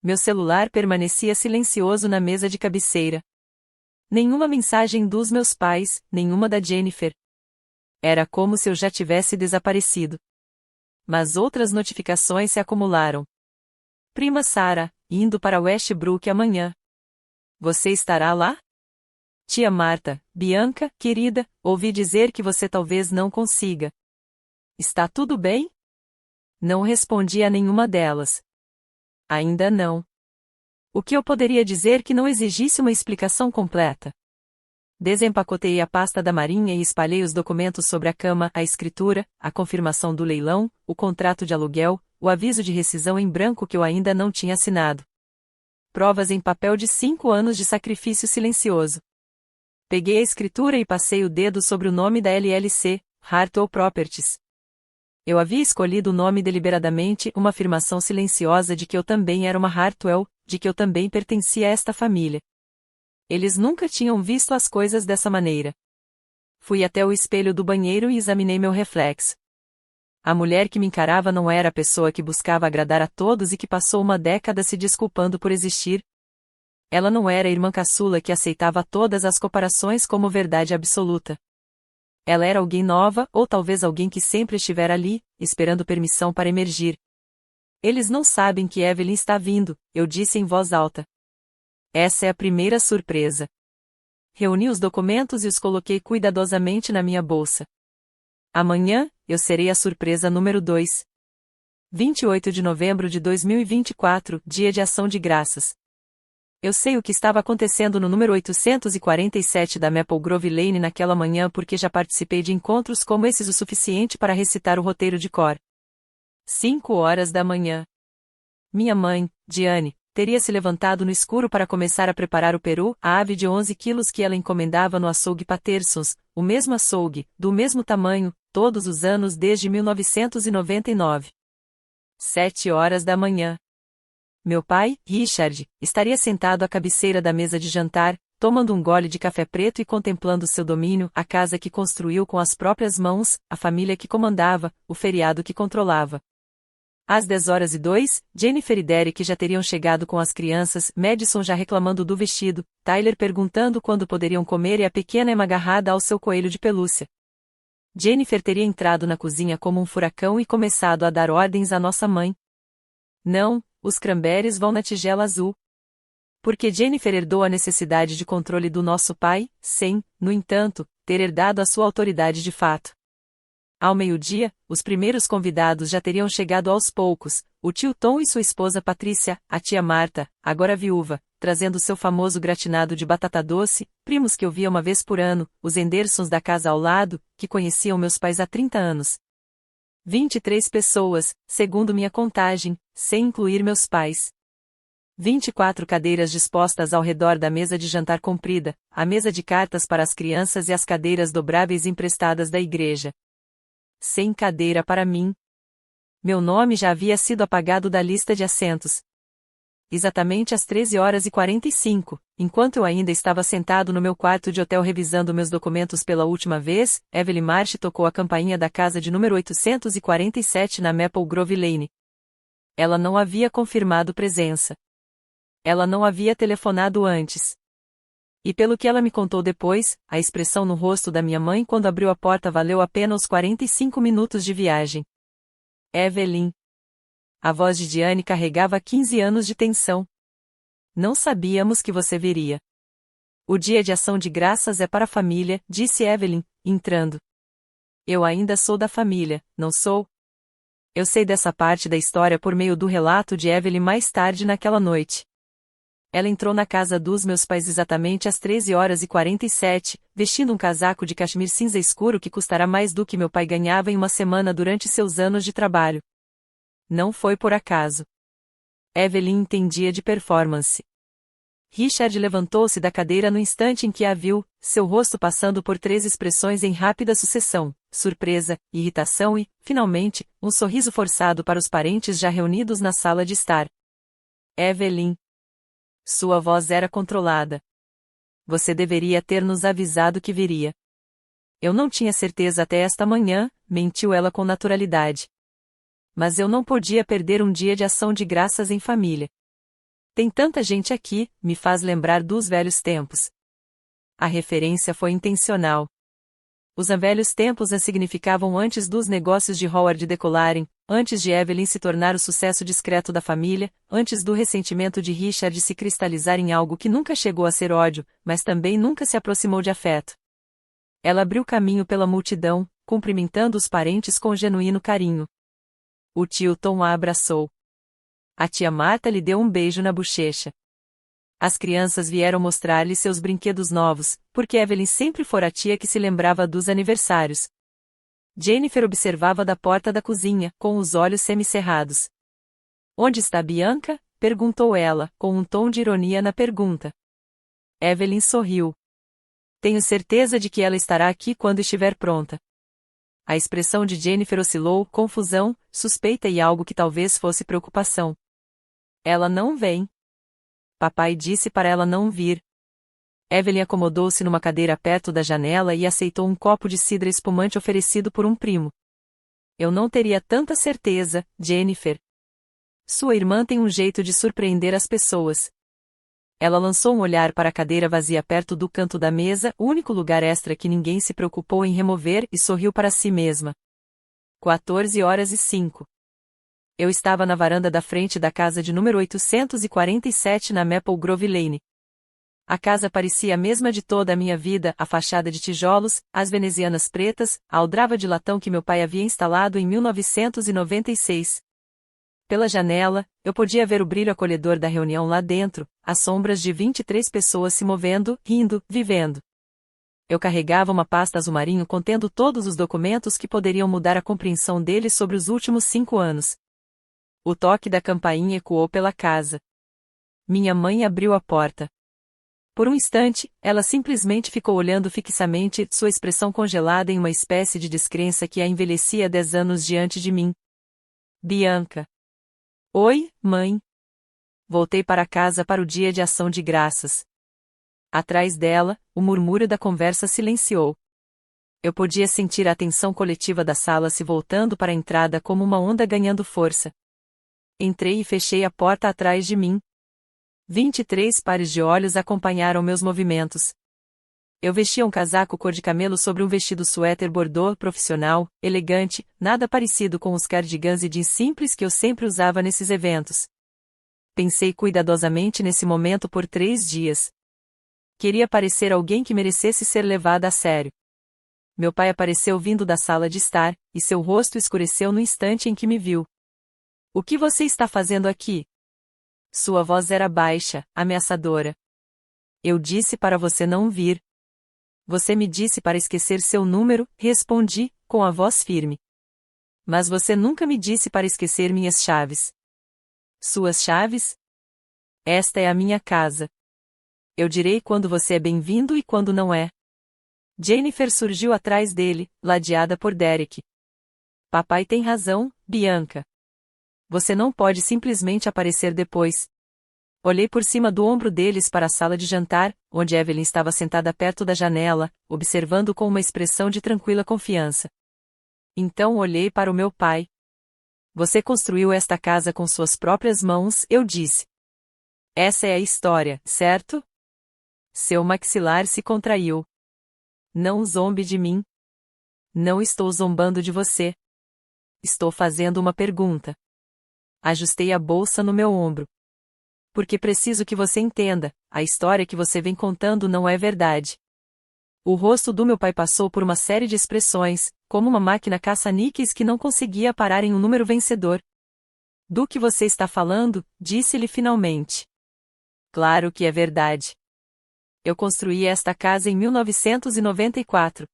Meu celular permanecia silencioso na mesa de cabeceira. Nenhuma mensagem dos meus pais, nenhuma da Jennifer. Era como se eu já tivesse desaparecido. Mas outras notificações se acumularam. Prima Sarah, indo para Westbrook amanhã. Você estará lá? Tia Marta, Bianca, querida, ouvi dizer que você talvez não consiga. Está tudo bem? Não respondi a nenhuma delas. Ainda não. O que eu poderia dizer que não exigisse uma explicação completa? Desempacotei a pasta da marinha e espalhei os documentos sobre a cama, a escritura, a confirmação do leilão, o contrato de aluguel, o aviso de rescisão em branco que eu ainda não tinha assinado. Provas em papel de 5 anos de sacrifício silencioso. Peguei a escritura e passei o dedo sobre o nome da LLC, Hartwell Properties. Eu havia escolhido o nome deliberadamente, uma afirmação silenciosa de que eu também era uma Hartwell, de que eu também pertencia a esta família. Eles nunca tinham visto as coisas dessa maneira. Fui até o espelho do banheiro e examinei meu reflexo. A mulher que me encarava não era a pessoa que buscava agradar a todos e que passou uma década se desculpando por existir. Ela não era a irmã caçula que aceitava todas as comparações como verdade absoluta. Ela era alguém nova, ou talvez alguém que sempre estivera ali, esperando permissão para emergir. Eles não sabem que Evelyn está vindo, eu disse em voz alta. Essa é a primeira surpresa. Reuni os documentos e os coloquei cuidadosamente na minha bolsa. Amanhã, eu serei a surpresa número 2. 28 de novembro de 2024, Dia de Ação de Graças. Eu sei o que estava acontecendo no número 847 da Maple Grove Lane naquela manhã porque já participei de encontros como esses o suficiente para recitar o roteiro de cor. 5 horas da manhã. Minha mãe, Diane, teria se levantado no escuro para começar a preparar o peru, a ave de 11 quilos que ela encomendava no açougue Patterson's, o mesmo açougue, do mesmo tamanho, todos os anos desde 1999. 7 horas da manhã. Meu pai, Richard, estaria sentado à cabeceira da mesa de jantar, tomando um gole de café preto e contemplando seu domínio, a casa que construiu com as próprias mãos, a família que comandava, o feriado que controlava. Às 10h02, Jennifer e Derek já teriam chegado com as crianças, Madison já reclamando do vestido, Tyler perguntando quando poderiam comer e a pequena Emma agarrada ao seu coelho de pelúcia. Jennifer teria entrado na cozinha como um furacão e começado a dar ordens à nossa mãe. Não, os cranberries vão na tigela azul. Porque Jennifer herdou a necessidade de controle do nosso pai, sem, no entanto, ter herdado a sua autoridade de fato. Ao meio-dia, os primeiros convidados já teriam chegado aos poucos, o tio Tom e sua esposa Patrícia, a tia Marta, agora viúva, trazendo seu famoso gratinado de batata doce, primos que eu via uma vez por ano, os Hendersons da casa ao lado, que conheciam meus pais há 30 anos. 23 pessoas, segundo minha contagem, sem incluir meus pais. 24 cadeiras dispostas ao redor da mesa de jantar comprida, a mesa de cartas para as crianças e as cadeiras dobráveis emprestadas da igreja. Sem cadeira para mim. Meu nome já havia sido apagado da lista de assentos. Exatamente às 13h45, enquanto eu ainda estava sentado no meu quarto de hotel revisando meus documentos pela última vez, Evelyn Marsh tocou a campainha da casa de número 847 na Maple Grove Lane. Ela não havia confirmado presença. Ela não havia telefonado antes. E pelo que ela me contou depois, a expressão no rosto da minha mãe quando abriu a porta valeu a pena os 45 minutos de viagem. Evelyn. A voz de Diane carregava 15 anos de tensão. Não sabíamos que você viria. O dia de ação de graças é para a família, disse Evelyn, entrando. Eu ainda sou da família, não sou? Eu sei dessa parte da história por meio do relato de Evelyn mais tarde naquela noite. Ela entrou na casa dos meus pais exatamente às 13h47, vestindo um casaco de cachemir cinza escuro que custará mais do que meu pai ganhava em uma semana durante seus anos de trabalho. Não foi por acaso. Evelyn entendia de performance. Richard levantou-se da cadeira no instante em que a viu, seu rosto passando por 3 expressões em rápida sucessão, surpresa, irritação e, finalmente, um sorriso forçado para os parentes já reunidos na sala de estar. Evelyn. Sua voz era controlada. Você deveria ter nos avisado que viria. Eu não tinha certeza até esta manhã, mentiu ela com naturalidade. Mas eu não podia perder um dia de ação de graças em família. Tem tanta gente aqui, me faz lembrar dos velhos tempos. A referência foi intencional. Os velhos tempos significavam antes dos negócios de Howard decolarem, antes de Evelyn se tornar o sucesso discreto da família, antes do ressentimento de Richard se cristalizar em algo que nunca chegou a ser ódio, mas também nunca se aproximou de afeto. Ela abriu caminho pela multidão, cumprimentando os parentes com genuíno carinho. O tio Tom a abraçou. A tia Marta lhe deu um beijo na bochecha. As crianças vieram mostrar-lhe seus brinquedos novos, porque Evelyn sempre fora a tia que se lembrava dos aniversários. Jennifer observava da porta da cozinha, com os olhos semicerrados. Onde está Bianca? Perguntou ela, com um tom de ironia na pergunta. Evelyn sorriu. Tenho certeza de que ela estará aqui quando estiver pronta. A expressão de Jennifer oscilou, confusão, suspeita e algo que talvez fosse preocupação. Ela não vem. Papai disse para ela não vir. Evelyn acomodou-se numa cadeira perto da janela e aceitou um copo de cidra espumante oferecido por um primo. Eu não teria tanta certeza, Jennifer. Sua irmã tem um jeito de surpreender as pessoas. Ela lançou um olhar para a cadeira vazia perto do canto da mesa, o único lugar extra que ninguém se preocupou em remover, e sorriu para si mesma. 14h05. Eu estava na varanda da frente da casa de número 847 na Maple Grove Lane. A casa parecia a mesma de toda a minha vida, a fachada de tijolos, as venezianas pretas, a aldrava de latão que meu pai havia instalado em 1996. Pela janela, eu podia ver o brilho acolhedor da reunião lá dentro, as sombras de 23 pessoas se movendo, rindo, vivendo. Eu carregava uma pasta azul marinho contendo todos os documentos que poderiam mudar a compreensão dele sobre os últimos 5 anos. O toque da campainha ecoou pela casa. Minha mãe abriu a porta. Por um instante, ela simplesmente ficou olhando fixamente, sua expressão congelada em uma espécie de descrença que a envelhecia 10 anos diante de mim. Bianca. Oi, mãe. Voltei para casa para o dia de ação de graças. Atrás dela, o murmúrio da conversa silenciou. Eu podia sentir a atenção coletiva da sala se voltando para a entrada como uma onda ganhando força. Entrei e fechei a porta atrás de mim. 23 pares de olhos acompanharam meus movimentos. Eu vestia um casaco cor de camelo sobre um vestido suéter bordô profissional, elegante, nada parecido com os cardigans e jeans simples que eu sempre usava nesses eventos. Pensei cuidadosamente nesse momento por 3 dias. Queria parecer alguém que merecesse ser levada a sério. Meu pai apareceu vindo da sala de estar, e seu rosto escureceu no instante em que me viu. O que você está fazendo aqui? Sua voz era baixa, ameaçadora. Eu disse para você não vir. Você me disse para esquecer seu número, respondi, com a voz firme. Mas você nunca me disse para esquecer minhas chaves. Suas chaves? Esta é a minha casa. Eu direi quando você é bem-vindo e quando não é. Jennifer surgiu atrás dele, ladeada por Derek. Papai tem razão, Bianca. Você não pode simplesmente aparecer depois. Olhei por cima do ombro deles para a sala de jantar, onde Evelyn estava sentada perto da janela, observando com uma expressão de tranquila confiança. Então olhei para o meu pai. Você construiu esta casa com suas próprias mãos, eu disse. Essa é a história, certo? Seu maxilar se contraiu. Não zombe de mim. Não estou zombando de você. Estou fazendo uma pergunta. Ajustei a bolsa no meu ombro. Porque preciso que você entenda, a história que você vem contando não é verdade. O rosto do meu pai passou por uma série de expressões, como uma máquina caça-níqueis que não conseguia parar em um número vencedor. Do que você está falando? Disse-lhe finalmente. Claro que é verdade. Eu construí esta casa em 1994.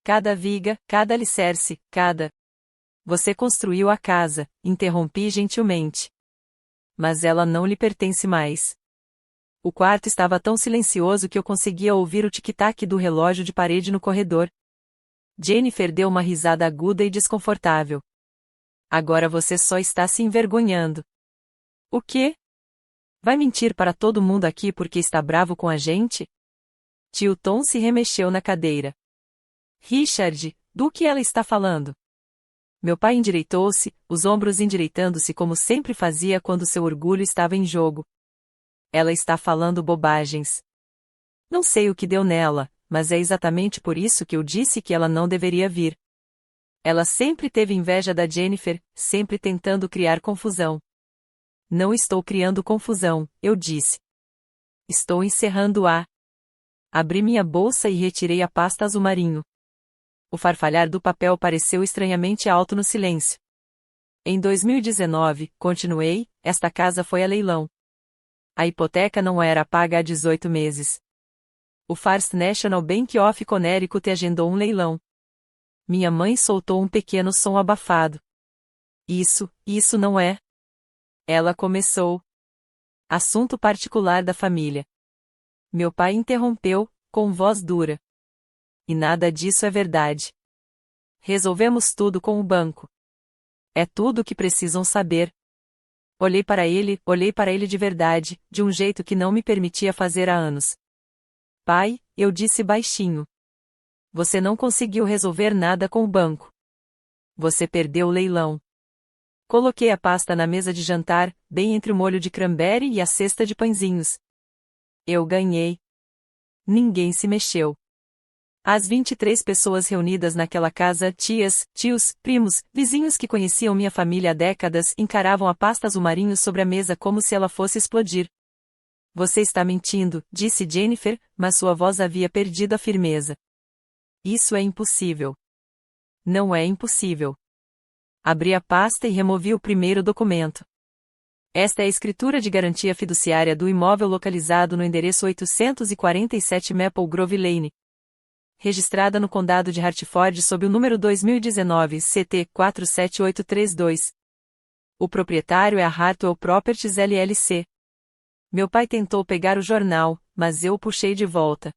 Cada viga, cada alicerce, cada... Você construiu a casa, interrompi gentilmente. Mas ela não lhe pertence mais. O quarto estava tão silencioso que eu conseguia ouvir o tic-tac do relógio de parede no corredor. Jennifer deu uma risada aguda e desconfortável. Agora você só está se envergonhando. O quê? Vai mentir para todo mundo aqui porque está bravo com a gente? Tio Tom se remexeu na cadeira. Richard, do que ela está falando? Meu pai endireitou-se, os ombros endireitando-se como sempre fazia quando seu orgulho estava em jogo. Ela está falando bobagens. Não sei o que deu nela, mas é exatamente por isso que eu disse que ela não deveria vir. Ela sempre teve inveja da Jennifer, sempre tentando criar confusão. Não estou criando confusão, eu disse. Estou encerrando-a. Abri minha bolsa e retirei a pasta azul marinho. O farfalhar do papel pareceu estranhamente alto no silêncio. Em 2019, continuei, esta casa foi a leilão. A hipoteca não era paga há 18 meses. O First National Bank of Connecticut agendou um leilão. Minha mãe soltou um pequeno som abafado. Isso não é. Ela começou. Assunto particular da família. Meu pai interrompeu, com voz dura. E nada disso é verdade. Resolvemos tudo com o banco. É tudo o que precisam saber. Olhei para ele de verdade, de um jeito que não me permitia fazer há anos. Pai, eu disse baixinho. Você não conseguiu resolver nada com o banco. Você perdeu o leilão. Coloquei a pasta na mesa de jantar, bem entre o molho de cranberry e a cesta de pãezinhos. Eu ganhei. Ninguém se mexeu. As 23 pessoas reunidas naquela casa, tias, tios, primos, vizinhos que conheciam minha família há décadas, encaravam a pasta azul marinho sobre a mesa como se ela fosse explodir. Você está mentindo, disse Jennifer, mas sua voz havia perdido a firmeza. Isso é impossível. Não é impossível. Abri a pasta e removi o primeiro documento. Esta é a escritura de garantia fiduciária do imóvel localizado no endereço 847 Maple Grove Lane, registrada no condado de Hartford sob o número 2019 CT 47832. O proprietário é a Hartwell Properties LLC. Meu pai tentou pegar o jornal, mas eu o puxei de volta.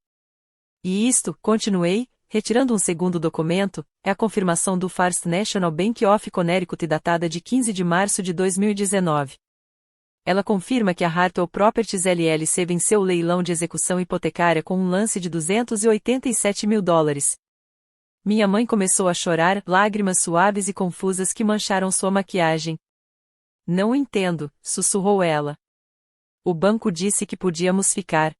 E isto, continuei, retirando um segundo documento, é a confirmação do First National Bank of Connecticut datada de 15 de março de 2019. Ela confirma que a Hartwell Properties LLC venceu o leilão de execução hipotecária com um lance de $287 mil. Minha mãe começou a chorar, lágrimas suaves e confusas que mancharam sua maquiagem. Não entendo, sussurrou ela. O banco disse que podíamos ficar.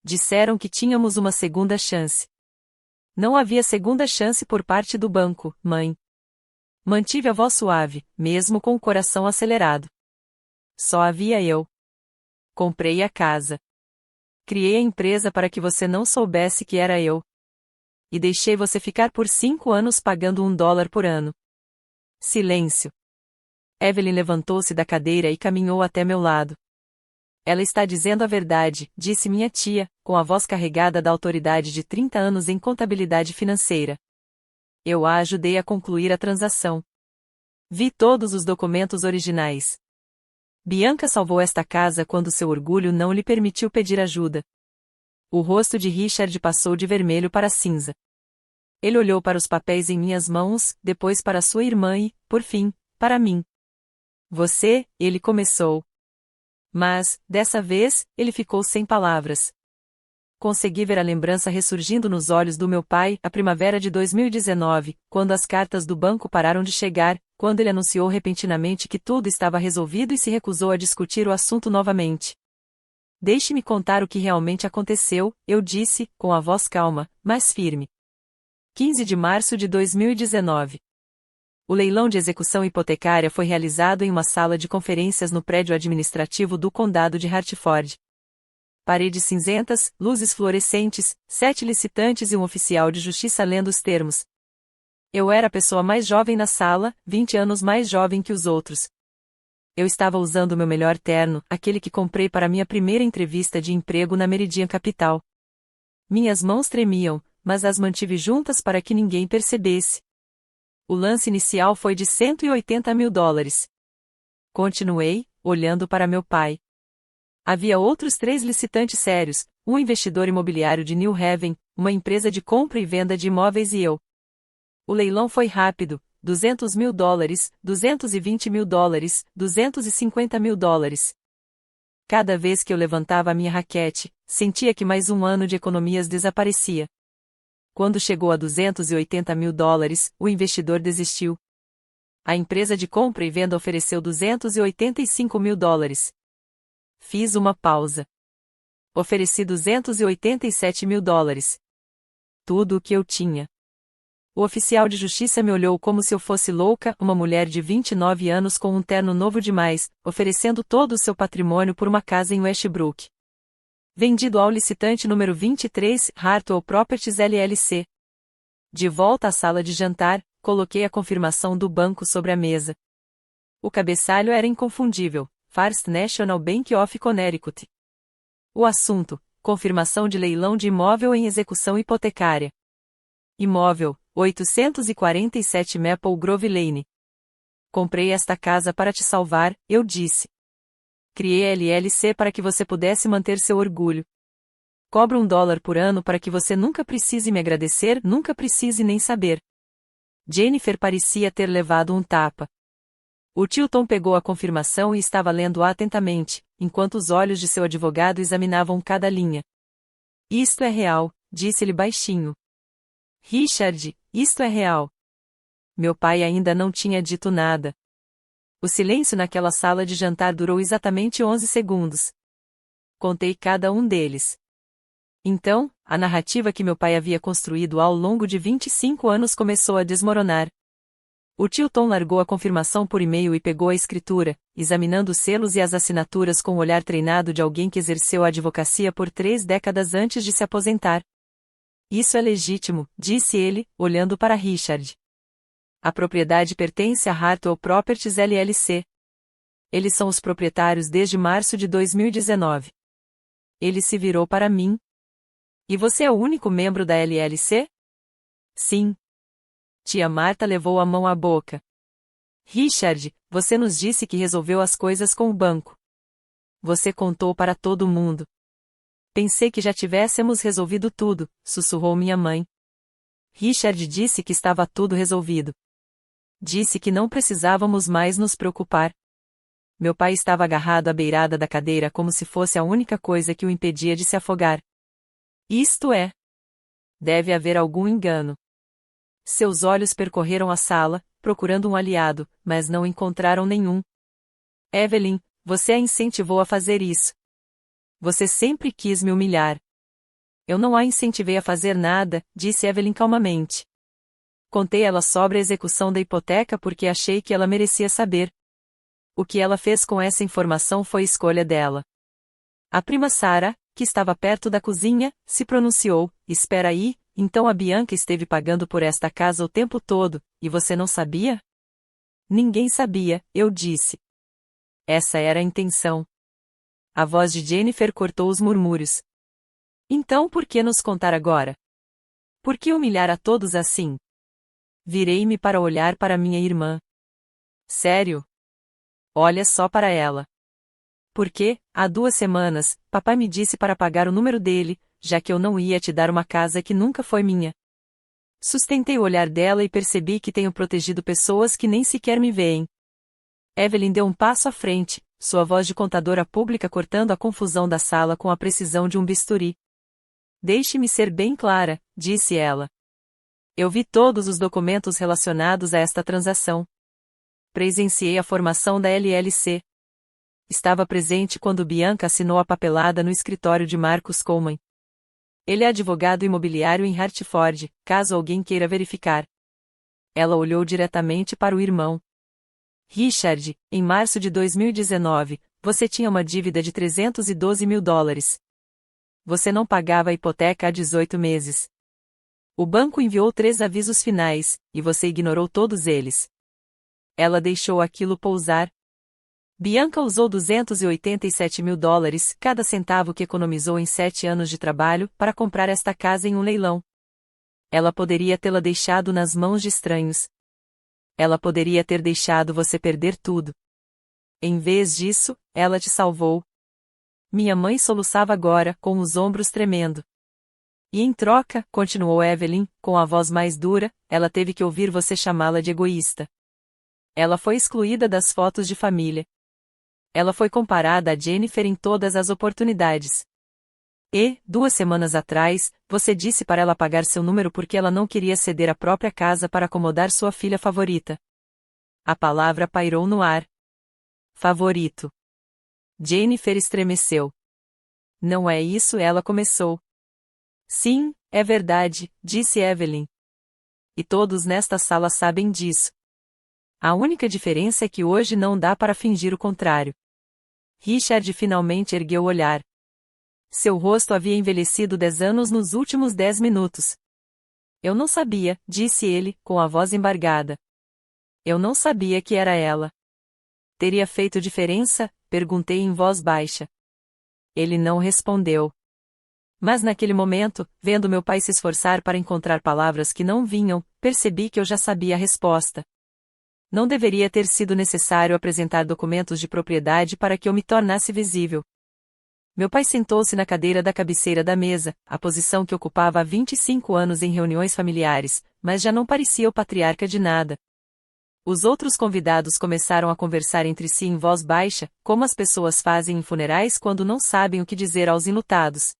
Disseram que tínhamos uma segunda chance. Não havia segunda chance por parte do banco, mãe. Mantive a voz suave, mesmo com o coração acelerado. Só havia eu. Comprei a casa. Criei a empresa para que você não soubesse que era eu. E deixei você ficar por 5 anos pagando $1 por ano. Silêncio. Evelyn levantou-se da cadeira e caminhou até meu lado. Ela está dizendo a verdade, disse minha tia, com a voz carregada da autoridade de 30 anos em contabilidade financeira. Eu a ajudei a concluir a transação. Vi todos os documentos originais. Bianca salvou esta casa quando seu orgulho não lhe permitiu pedir ajuda. O rosto de Richard passou de vermelho para cinza. Ele olhou para os papéis em minhas mãos, depois para sua irmã e, por fim, para mim. Você, ele começou. Mas, dessa vez, ele ficou sem palavras. Consegui ver a lembrança ressurgindo nos olhos do meu pai, a primavera de 2019, quando as cartas do banco pararam de chegar, quando ele anunciou repentinamente que tudo estava resolvido e se recusou a discutir o assunto novamente. Deixe-me contar o que realmente aconteceu, eu disse, com a voz calma, mas firme. 15 de março de 2019. O leilão de execução hipotecária foi realizado em uma sala de conferências no prédio administrativo do Condado de Hartford. Paredes cinzentas, luzes fluorescentes, 7 licitantes e um oficial de justiça lendo os termos. Eu era a pessoa mais jovem na sala, 20 anos mais jovem que os outros. Eu estava usando meu melhor terno, aquele que comprei para minha primeira entrevista de emprego na Meridian Capital. Minhas mãos tremiam, mas as mantive juntas para que ninguém percebesse. O lance inicial foi de $180 mil. Continuei, olhando para meu pai. Havia outros 3 licitantes sérios, um investidor imobiliário de New Haven, uma empresa de compra e venda de imóveis e eu. O leilão foi rápido, $200 mil, $220 mil, $250 mil. Cada vez que eu levantava a minha raquete, sentia que mais um ano de economias desaparecia. Quando chegou a $280 mil, o investidor desistiu. A empresa de compra e venda ofereceu $285 mil. Fiz uma pausa. Ofereci $287 mil. Tudo o que eu tinha. O oficial de justiça me olhou como se eu fosse louca, uma mulher de 29 anos com um terno novo demais, oferecendo todo o seu patrimônio por uma casa em Westbrook. Vendido ao licitante número 23, Hartwell Properties LLC. De volta à sala de jantar, coloquei a confirmação do banco sobre a mesa. O cabeçalho era inconfundível, First National Bank of Connecticut. O assunto, confirmação de leilão de imóvel em execução hipotecária. Imóvel, 847 Maple Grove Lane. Comprei esta casa para te salvar, eu disse. Criei a LLC para que você pudesse manter seu orgulho. Cobro $1 por ano para que você nunca precise me agradecer, nunca precise nem saber. Jennifer parecia ter levado um tapa. O tio Tom pegou a confirmação e estava lendo atentamente, enquanto os olhos de seu advogado examinavam cada linha. Isto é real, disse-ele baixinho. Richard, isto é real. Meu pai ainda não tinha dito nada. O silêncio naquela sala de jantar durou exatamente 11 segundos. Contei cada um deles. Então, a narrativa que meu pai havia construído ao longo de 25 anos começou a desmoronar. O tio Tom largou a confirmação por e-mail e pegou a escritura, examinando os selos e as assinaturas com o olhar treinado de alguém que exerceu a advocacia por 3 décadas antes de se aposentar. Isso é legítimo, disse ele, olhando para Richard. A propriedade pertence a Hartwell Properties LLC. Eles são os proprietários desde março de 2019. Ele se virou para mim. E você é o único membro da LLC? Sim. Tia Marta levou a mão à boca. Richard, você nos disse que resolveu as coisas com o banco. Você contou para todo mundo. Pensei que já tivéssemos resolvido tudo, sussurrou minha mãe. Richard disse que estava tudo resolvido. Disse que não precisávamos mais nos preocupar. Meu pai estava agarrado à beirada da cadeira como se fosse a única coisa que o impedia de se afogar. Isto é. Deve haver algum engano. Seus olhos percorreram a sala, procurando um aliado, mas não encontraram nenhum. Evelyn, você a incentivou a fazer isso. Você sempre quis me humilhar. Eu não a incentivei a fazer nada, disse Evelyn calmamente. Contei ela sobre a execução da hipoteca porque achei que ela merecia saber. O que ela fez com essa informação foi escolha dela. A prima Sarah, que estava perto da cozinha, se pronunciou: espera aí, então a Bianca esteve pagando por esta casa o tempo todo, e você não sabia? Ninguém sabia, eu disse. Essa era a intenção. A voz de Jennifer cortou os murmúrios. Então por que nos contar agora? Por que humilhar a todos assim? Virei-me para olhar para minha irmã. Sério? Olha só para ela. Porque, há 2 semanas, papai me disse para pagar o número dele, já que eu não ia te dar uma casa que nunca foi minha. Sustentei o olhar dela e percebi que tenho protegido pessoas que nem sequer me veem. Evelyn deu um passo à frente, sua voz de contadora pública cortando a confusão da sala com a precisão de um bisturi. Deixe-me ser bem clara, disse ela. Eu vi todos os documentos relacionados a esta transação. Presenciei a formação da LLC. Estava presente quando Bianca assinou a papelada no escritório de Marcus Coleman. Ele é advogado imobiliário em Hartford, caso alguém queira verificar. Ela olhou diretamente para o irmão. Richard, em março de 2019, você tinha uma dívida de $312 mil. Você não pagava a hipoteca há 18 meses. O banco enviou 3 avisos finais, e você ignorou todos eles. Ela deixou aquilo pousar. Bianca usou $287 mil, cada centavo que economizou em 7 anos de trabalho, para comprar esta casa em um leilão. Ela poderia tê-la deixado nas mãos de estranhos. Ela poderia ter deixado você perder tudo. Em vez disso, ela te salvou. Minha mãe soluçava agora, com os ombros tremendo. E em troca, continuou Evelyn, com a voz mais dura, ela teve que ouvir você chamá-la de egoísta. Ela foi excluída das fotos de família. Ela foi comparada a Jennifer em todas as oportunidades. E, 2 semanas atrás, você disse para ela pagar seu número porque ela não queria ceder a própria casa para acomodar sua filha favorita. A palavra pairou no ar. Favorito. Jennifer estremeceu. Não é isso, ela começou. Sim, é verdade, disse Evelyn. E todos nesta sala sabem disso. A única diferença é que hoje não dá para fingir o contrário. Richard finalmente ergueu o olhar. Seu rosto havia envelhecido 10 anos nos últimos 10 minutos. Eu não sabia, disse ele, com a voz embargada. Eu não sabia que era ela. Teria feito diferença? Perguntei em voz baixa. Ele não respondeu. Mas naquele momento, vendo meu pai se esforçar para encontrar palavras que não vinham, percebi que eu já sabia a resposta. Não deveria ter sido necessário apresentar documentos de propriedade para que eu me tornasse visível. Meu pai sentou-se na cadeira da cabeceira da mesa, a posição que ocupava há 25 anos em reuniões familiares, mas já não parecia o patriarca de nada. Os outros convidados começaram a conversar entre si em voz baixa, como as pessoas fazem em funerais quando não sabem o que dizer aos enlutados.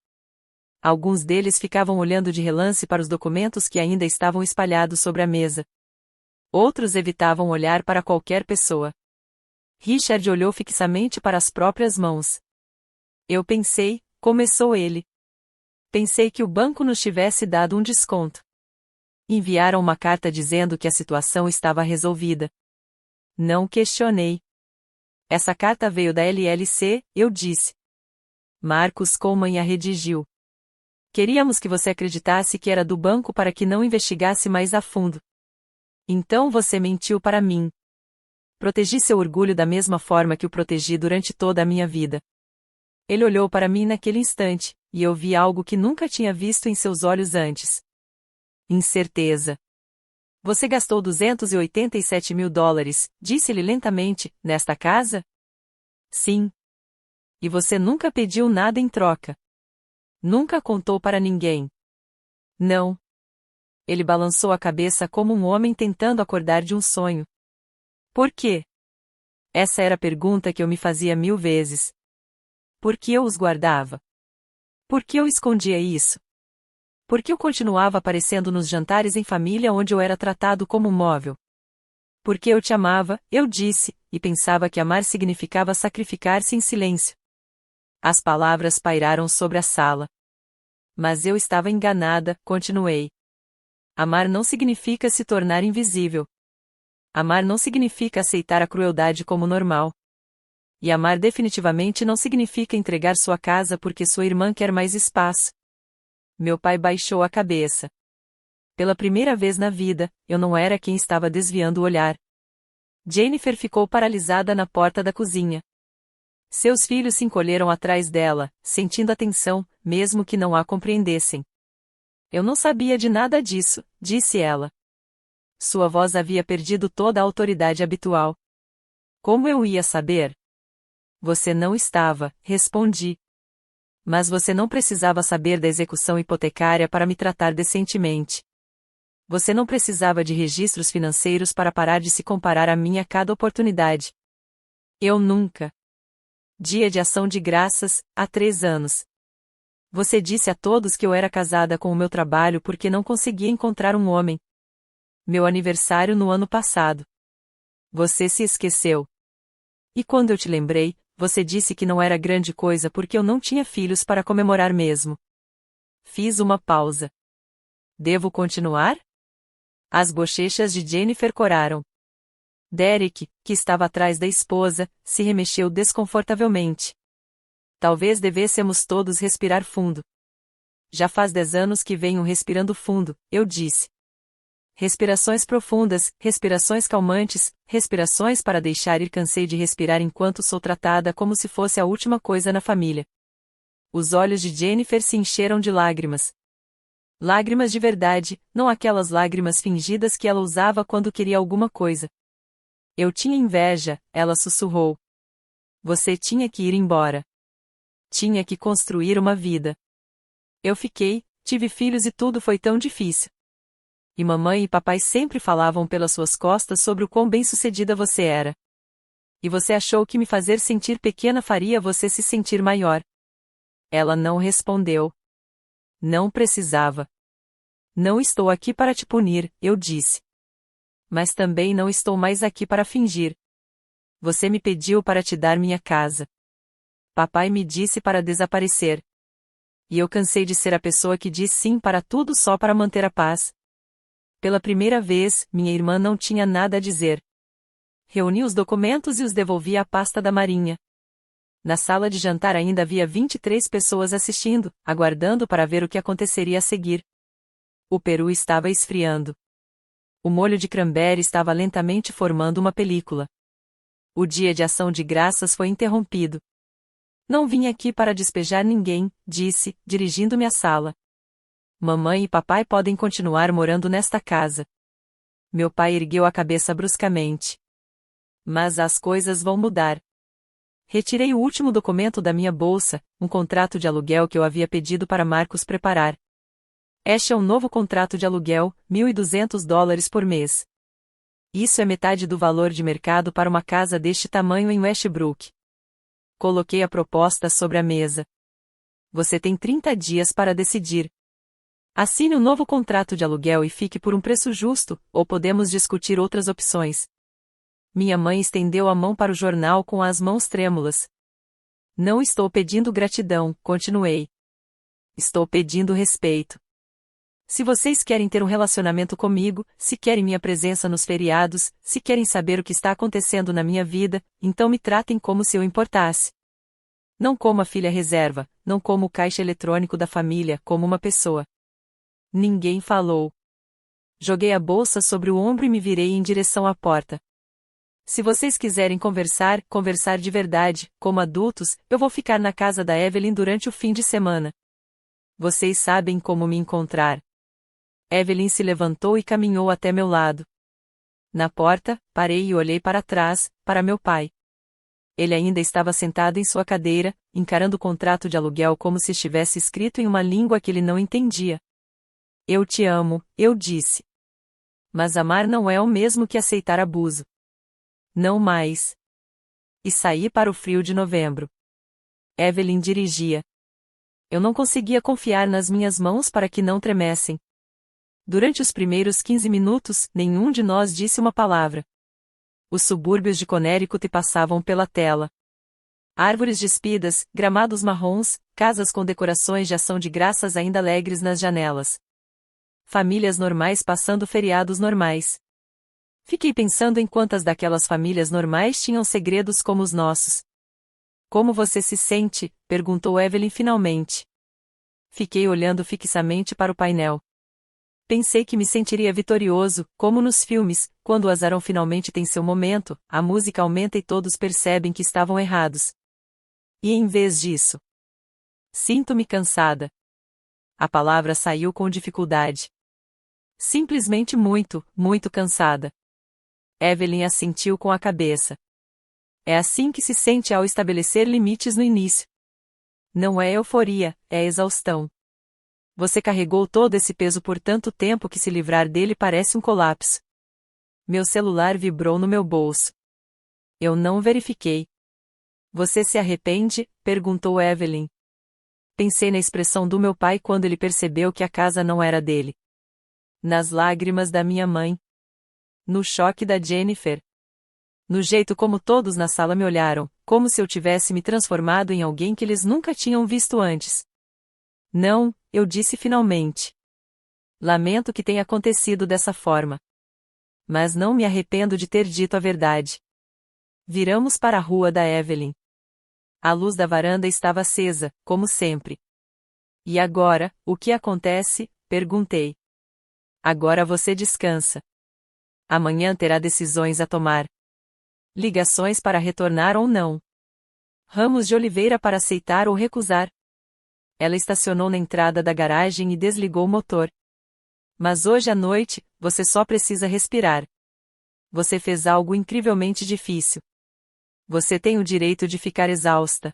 Alguns deles ficavam olhando de relance para os documentos que ainda estavam espalhados sobre a mesa. Outros evitavam olhar para qualquer pessoa. Richard olhou fixamente para as próprias mãos. Eu pensei, começou ele. Pensei que o banco nos tivesse dado um desconto. Enviaram uma carta dizendo que a situação estava resolvida. Não questionei. Essa carta veio da LLC, eu disse. Marcus Coleman a redigiu. Queríamos que você acreditasse que era do banco para que não investigasse mais a fundo. Então você mentiu para mim. Protegi seu orgulho da mesma forma que o protegi durante toda a minha vida. Ele olhou para mim naquele instante, e eu vi algo que nunca tinha visto em seus olhos antes. Incerteza. Você gastou $287 mil, disse-lhe lentamente, nesta casa? Sim. E você nunca pediu nada em troca. Nunca contou para ninguém. Não. Ele balançou a cabeça como um homem tentando acordar de um sonho. Por quê? Essa era a pergunta que eu me fazia 1000 vezes. Por que eu os guardava? Por que eu escondia isso? Por que eu continuava aparecendo nos jantares em família onde eu era tratado como um móvel? Porque eu te amava, eu disse, e pensava que amar significava sacrificar-se em silêncio. As palavras pairaram sobre a sala. Mas eu estava enganada, continuei. Amar não significa se tornar invisível. Amar não significa aceitar a crueldade como normal. E amar definitivamente não significa entregar sua casa porque sua irmã quer mais espaço. Meu pai baixou a cabeça. Pela primeira vez na vida, eu não era quem estava desviando o olhar. Jennifer ficou paralisada na porta da cozinha. Seus filhos se encolheram atrás dela, sentindo a tensão, mesmo que não a compreendessem. Eu não sabia de nada disso, disse ela. Sua voz havia perdido toda a autoridade habitual. Como eu ia saber? Você não estava, respondi. Mas você não precisava saber da execução hipotecária para me tratar decentemente. Você não precisava de registros financeiros para parar de se comparar a mim a cada oportunidade. Eu nunca. Dia de Ação de Graças, há 3 anos. Você disse a todos que eu era casada com o meu trabalho porque não conseguia encontrar um homem. Meu aniversário no ano passado. Você se esqueceu. E quando eu te lembrei, você disse que não era grande coisa porque eu não tinha filhos para comemorar mesmo. Fiz uma pausa. Devo continuar? As bochechas de Jennifer coraram. Derek, que estava atrás da esposa, se remexeu desconfortavelmente. Talvez devêssemos todos respirar fundo. Já faz 10 anos que venho respirando fundo, eu disse. Respirações profundas, respirações calmantes, respirações para deixar ir. Cansei de respirar enquanto sou tratada como se fosse a última coisa na família. Os olhos de Jennifer se encheram de lágrimas. Lágrimas de verdade, não aquelas lágrimas fingidas que ela usava quando queria alguma coisa. Eu tinha inveja, ela sussurrou. Você tinha que ir embora. Tinha que construir uma vida. Eu fiquei, tive filhos e tudo foi tão difícil. E mamãe e papai sempre falavam pelas suas costas sobre o quão bem-sucedida você era. E você achou que me fazer sentir pequena faria você se sentir maior. Ela não respondeu. Não precisava. Não estou aqui para te punir, eu disse. Mas também não estou mais aqui para fingir. Você me pediu para te dar minha casa. Papai me disse para desaparecer. E eu cansei de ser a pessoa que diz sim para tudo só para manter a paz. Pela primeira vez, minha irmã não tinha nada a dizer. Reuni os documentos e os devolvi à pasta da Marinha. Na sala de jantar ainda havia 23 pessoas assistindo, aguardando para ver o que aconteceria a seguir. O peru estava esfriando. O molho de cranberry estava lentamente formando uma película. O dia de ação de graças foi interrompido. Não vim aqui para despejar ninguém, disse, dirigindo-me à sala. Mamãe e papai podem continuar morando nesta casa. Meu pai ergueu a cabeça bruscamente. Mas as coisas vão mudar. Retirei o último documento da minha bolsa, um contrato de aluguel que eu havia pedido para Marcos preparar. Este é um novo contrato de aluguel, $1.200 por mês. Isso é metade do valor de mercado para uma casa deste tamanho em Westbrook. Coloquei a proposta sobre a mesa. Você tem 30 dias para decidir. Assine um novo contrato de aluguel e fique por um preço justo, ou podemos discutir outras opções. Minha mãe estendeu a mão para o jornal com as mãos trêmulas. Não estou pedindo gratidão, continuei. Estou pedindo respeito. Se vocês querem ter um relacionamento comigo, se querem minha presença nos feriados, se querem saber o que está acontecendo na minha vida, então me tratem como se eu importasse. Não como a filha reserva, não como o caixa eletrônico da família, como uma pessoa. Ninguém falou. Joguei a bolsa sobre o ombro e me virei em direção à porta. Se vocês quiserem conversar, conversar de verdade, como adultos, eu vou ficar na casa da Evelyn durante o fim de semana. Vocês sabem como me encontrar. Evelyn se levantou e caminhou até meu lado. Na porta, parei e olhei para trás, para meu pai. Ele ainda estava sentado em sua cadeira, encarando o contrato de aluguel como se estivesse escrito em uma língua que ele não entendia. Eu te amo, eu disse. Mas amar não é o mesmo que aceitar abuso. Não mais. E saí para o frio de novembro. Evelyn dirigia. Eu não conseguia confiar nas minhas mãos para que não tremessem. Durante os primeiros 15 minutos, nenhum de nós disse uma palavra. Os subúrbios de Connecticut passavam pela tela. Árvores despidas, gramados marrons, casas com decorações de ação de graças ainda alegres nas janelas. Famílias normais passando feriados normais. Fiquei pensando em quantas daquelas famílias normais tinham segredos como os nossos. Como você se sente? Perguntou Evelyn finalmente. Fiquei olhando fixamente para o painel. Pensei que me sentiria vitorioso, como nos filmes, quando o azarão finalmente tem seu momento, a música aumenta e todos percebem que estavam errados. E em vez disso, sinto-me cansada. A palavra saiu com dificuldade. Simplesmente muito, muito cansada. Evelyn assentiu com a cabeça. É assim que se sente ao estabelecer limites no início. Não é euforia, é exaustão. Você carregou todo esse peso por tanto tempo que se livrar dele parece um colapso. Meu celular vibrou no meu bolso. Eu não verifiquei. Você se arrepende? Perguntou Evelyn. Pensei na expressão do meu pai quando ele percebeu que a casa não era dele. Nas lágrimas da minha mãe. No choque da Jennifer. No jeito como todos na sala me olharam, como se eu tivesse me transformado em alguém que eles nunca tinham visto antes. Não, eu disse finalmente. Lamento que tenha acontecido dessa forma. Mas não me arrependo de ter dito a verdade. Viramos para a rua da Evelyn. A luz da varanda estava acesa, como sempre. E agora, o que acontece? Perguntei. Agora você descansa. Amanhã terá decisões a tomar. Ligações para retornar ou não. Ramos de oliveira para aceitar ou recusar. Ela estacionou na entrada da garagem e desligou o motor. Mas hoje à noite, você só precisa respirar. Você fez algo incrivelmente difícil. Você tem o direito de ficar exausta.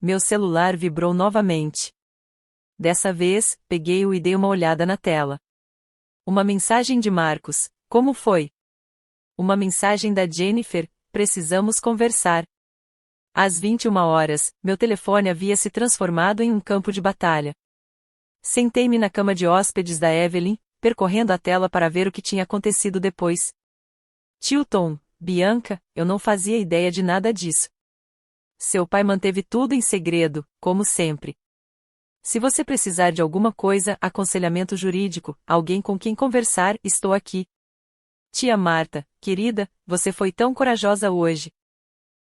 Meu celular vibrou novamente. Dessa vez, peguei-o e dei uma olhada na tela. Uma mensagem de Marcos. Como foi? Uma mensagem da Jennifer. Precisamos conversar. Às 21 horas, meu telefone havia se transformado em um campo de batalha. Sentei-me na cama de hóspedes da Evelyn, percorrendo a tela para ver o que tinha acontecido depois. Tilton, Bianca, eu não fazia ideia de nada disso. Seu pai manteve tudo em segredo, como sempre. Se você precisar de alguma coisa, aconselhamento jurídico, alguém com quem conversar, estou aqui. Tia Marta, querida, você foi tão corajosa hoje.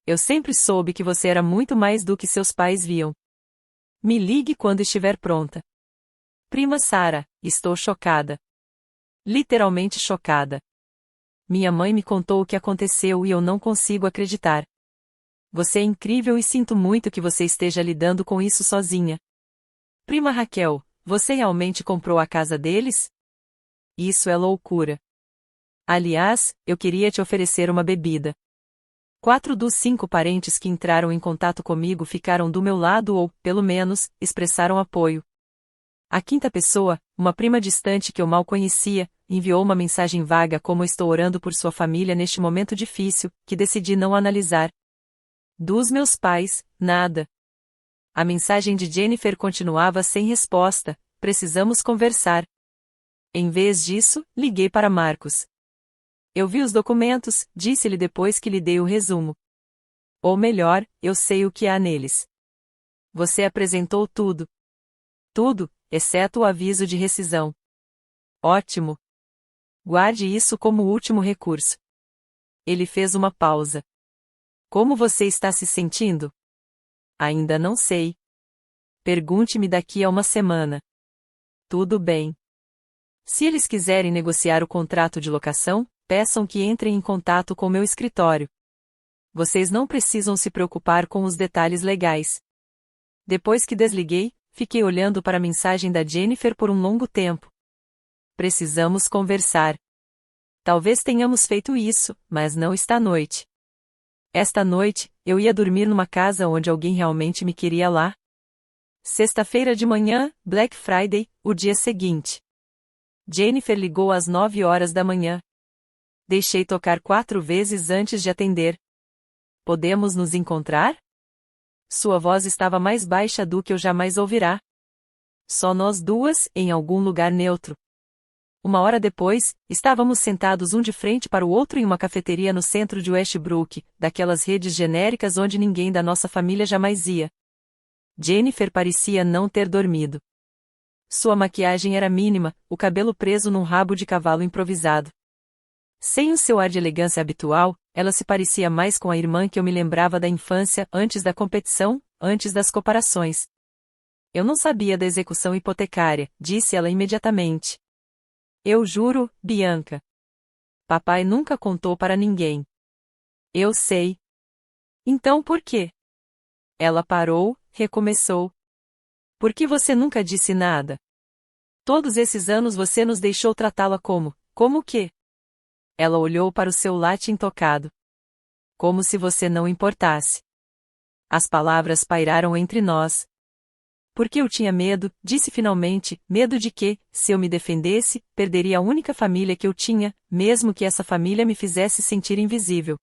Eu sempre soube que você era muito mais do que seus pais viam. Me ligue quando estiver pronta. Prima Sara, estou chocada. Literalmente chocada. Minha mãe me contou o que aconteceu e eu não consigo acreditar. Você é incrível e sinto muito que você esteja lidando com isso sozinha. Prima Raquel, você realmente comprou a casa deles? Isso é loucura. Aliás, eu queria te oferecer uma bebida. 4 dos 5 parentes que entraram em contato comigo ficaram do meu lado ou, pelo menos, expressaram apoio. A quinta pessoa, uma prima distante que eu mal conhecia, enviou uma mensagem vaga como estou orando por sua família neste momento difícil, que decidi não analisar. Dos meus pais, nada. A mensagem de Jennifer continuava sem resposta, precisamos conversar. Em vez disso, liguei para Marcos. Eu vi os documentos, disse-lhe depois que lhe dei o resumo. Ou melhor, eu sei o que há neles. Você apresentou tudo. Tudo, exceto o aviso de rescisão. Ótimo. Guarde isso como último recurso. Ele fez uma pausa. Como você está se sentindo? Ainda não sei. Pergunte-me daqui a uma semana. Tudo bem. Se eles quiserem negociar o contrato de locação, peçam que entrem em contato com meu escritório. Vocês não precisam se preocupar com os detalhes legais. Depois que desliguei, fiquei olhando para a mensagem da Jennifer por um longo tempo. Precisamos conversar. Talvez tenhamos feito isso, mas não esta noite. Esta noite, Eu ia dormir numa casa onde alguém realmente me queria lá. Sexta-feira de manhã, Black Friday, o dia seguinte. Jennifer ligou às 9 horas da manhã. Deixei tocar 4 vezes antes de atender. Podemos nos encontrar? Sua voz estava mais baixa do que eu jamais ouvirá. Só nós duas, em algum lugar neutro. Uma hora depois, estávamos sentados um de frente para o outro em uma cafeteria no centro de Westbrook, daquelas redes genéricas onde ninguém da nossa família jamais ia. Jennifer parecia não ter dormido. Sua maquiagem era mínima, o cabelo preso num rabo de cavalo improvisado. Sem o seu ar de elegância habitual, ela se parecia mais com a irmã que eu me lembrava da infância, antes da competição, antes das comparações. Eu não sabia da execução hipotecária, disse ela imediatamente. Eu juro, Bianca. Papai nunca contou para ninguém. Eu sei. Então por quê? Ela parou, recomeçou. Por que você nunca disse nada? Todos esses anos você nos deixou tratá-la como o quê? Ela olhou para o seu latte intocado. Como se você não importasse. As palavras pairaram entre nós. Porque eu tinha medo, disse finalmente, medo de que, se eu me defendesse, perderia a única família que eu tinha, mesmo que essa família me fizesse sentir invisível.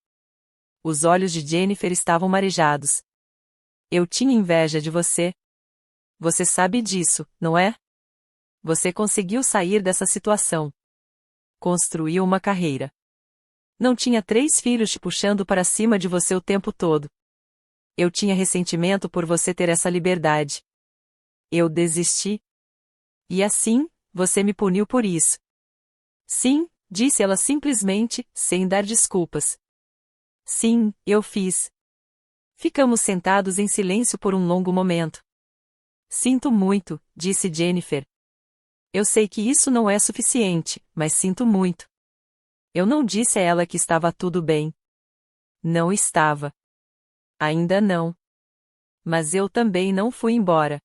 Os olhos de Jennifer estavam marejados. Eu tinha inveja de você. Você sabe disso, não é? Você conseguiu sair dessa situação. Construiu uma carreira. Não tinha 3 filhos te puxando para cima de você o tempo todo. Eu tinha ressentimento por você ter essa liberdade. Eu desisti. E assim, você me puniu por isso. Sim, disse ela simplesmente, sem dar desculpas. Sim, eu fiz. Ficamos sentados em silêncio por um longo momento. Sinto muito, disse Jennifer. Eu sei que isso não é suficiente, mas sinto muito. Eu não disse a ela que estava tudo bem. Não estava. Ainda não. Mas eu também não fui embora.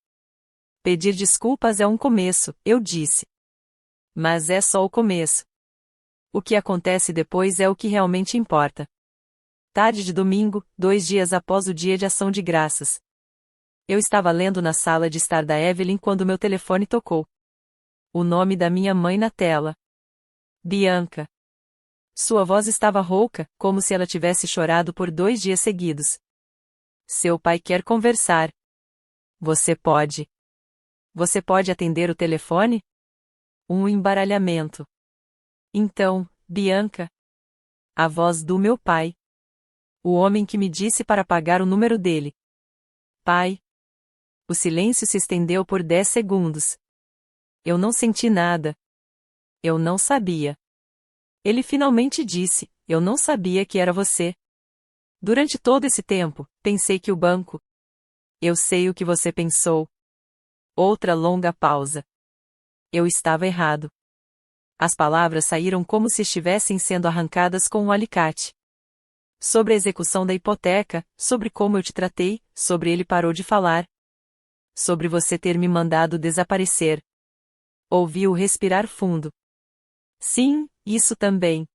Pedir desculpas é um começo, eu disse. Mas é só o começo. O que acontece depois é o que realmente importa. Tarde de domingo, 2 dias após o dia de ação de graças. Eu estava lendo na sala de estar da Evelyn quando meu telefone tocou. O nome da minha mãe na tela. Bianca. Sua voz estava rouca, como se ela tivesse chorado por 2 dias seguidos. Seu pai quer conversar. Você pode. Você pode atender o telefone? Um embaralhamento. Então, Bianca. A voz do meu pai. O homem que me disse para pagar o número dele. Pai. O silêncio se estendeu por 10 segundos. Eu não senti nada. Eu não sabia. Ele finalmente disse, eu não sabia que era você. Durante todo esse tempo, pensei que o banco. Eu sei o que você pensou. Outra longa pausa. Eu estava errado. As palavras saíram como se estivessem sendo arrancadas com um alicate. Sobre a execução da hipoteca, sobre como eu te tratei, sobre ele parou de falar. Sobre você ter me mandado desaparecer. Ouvi-o respirar fundo. Sim, isso também.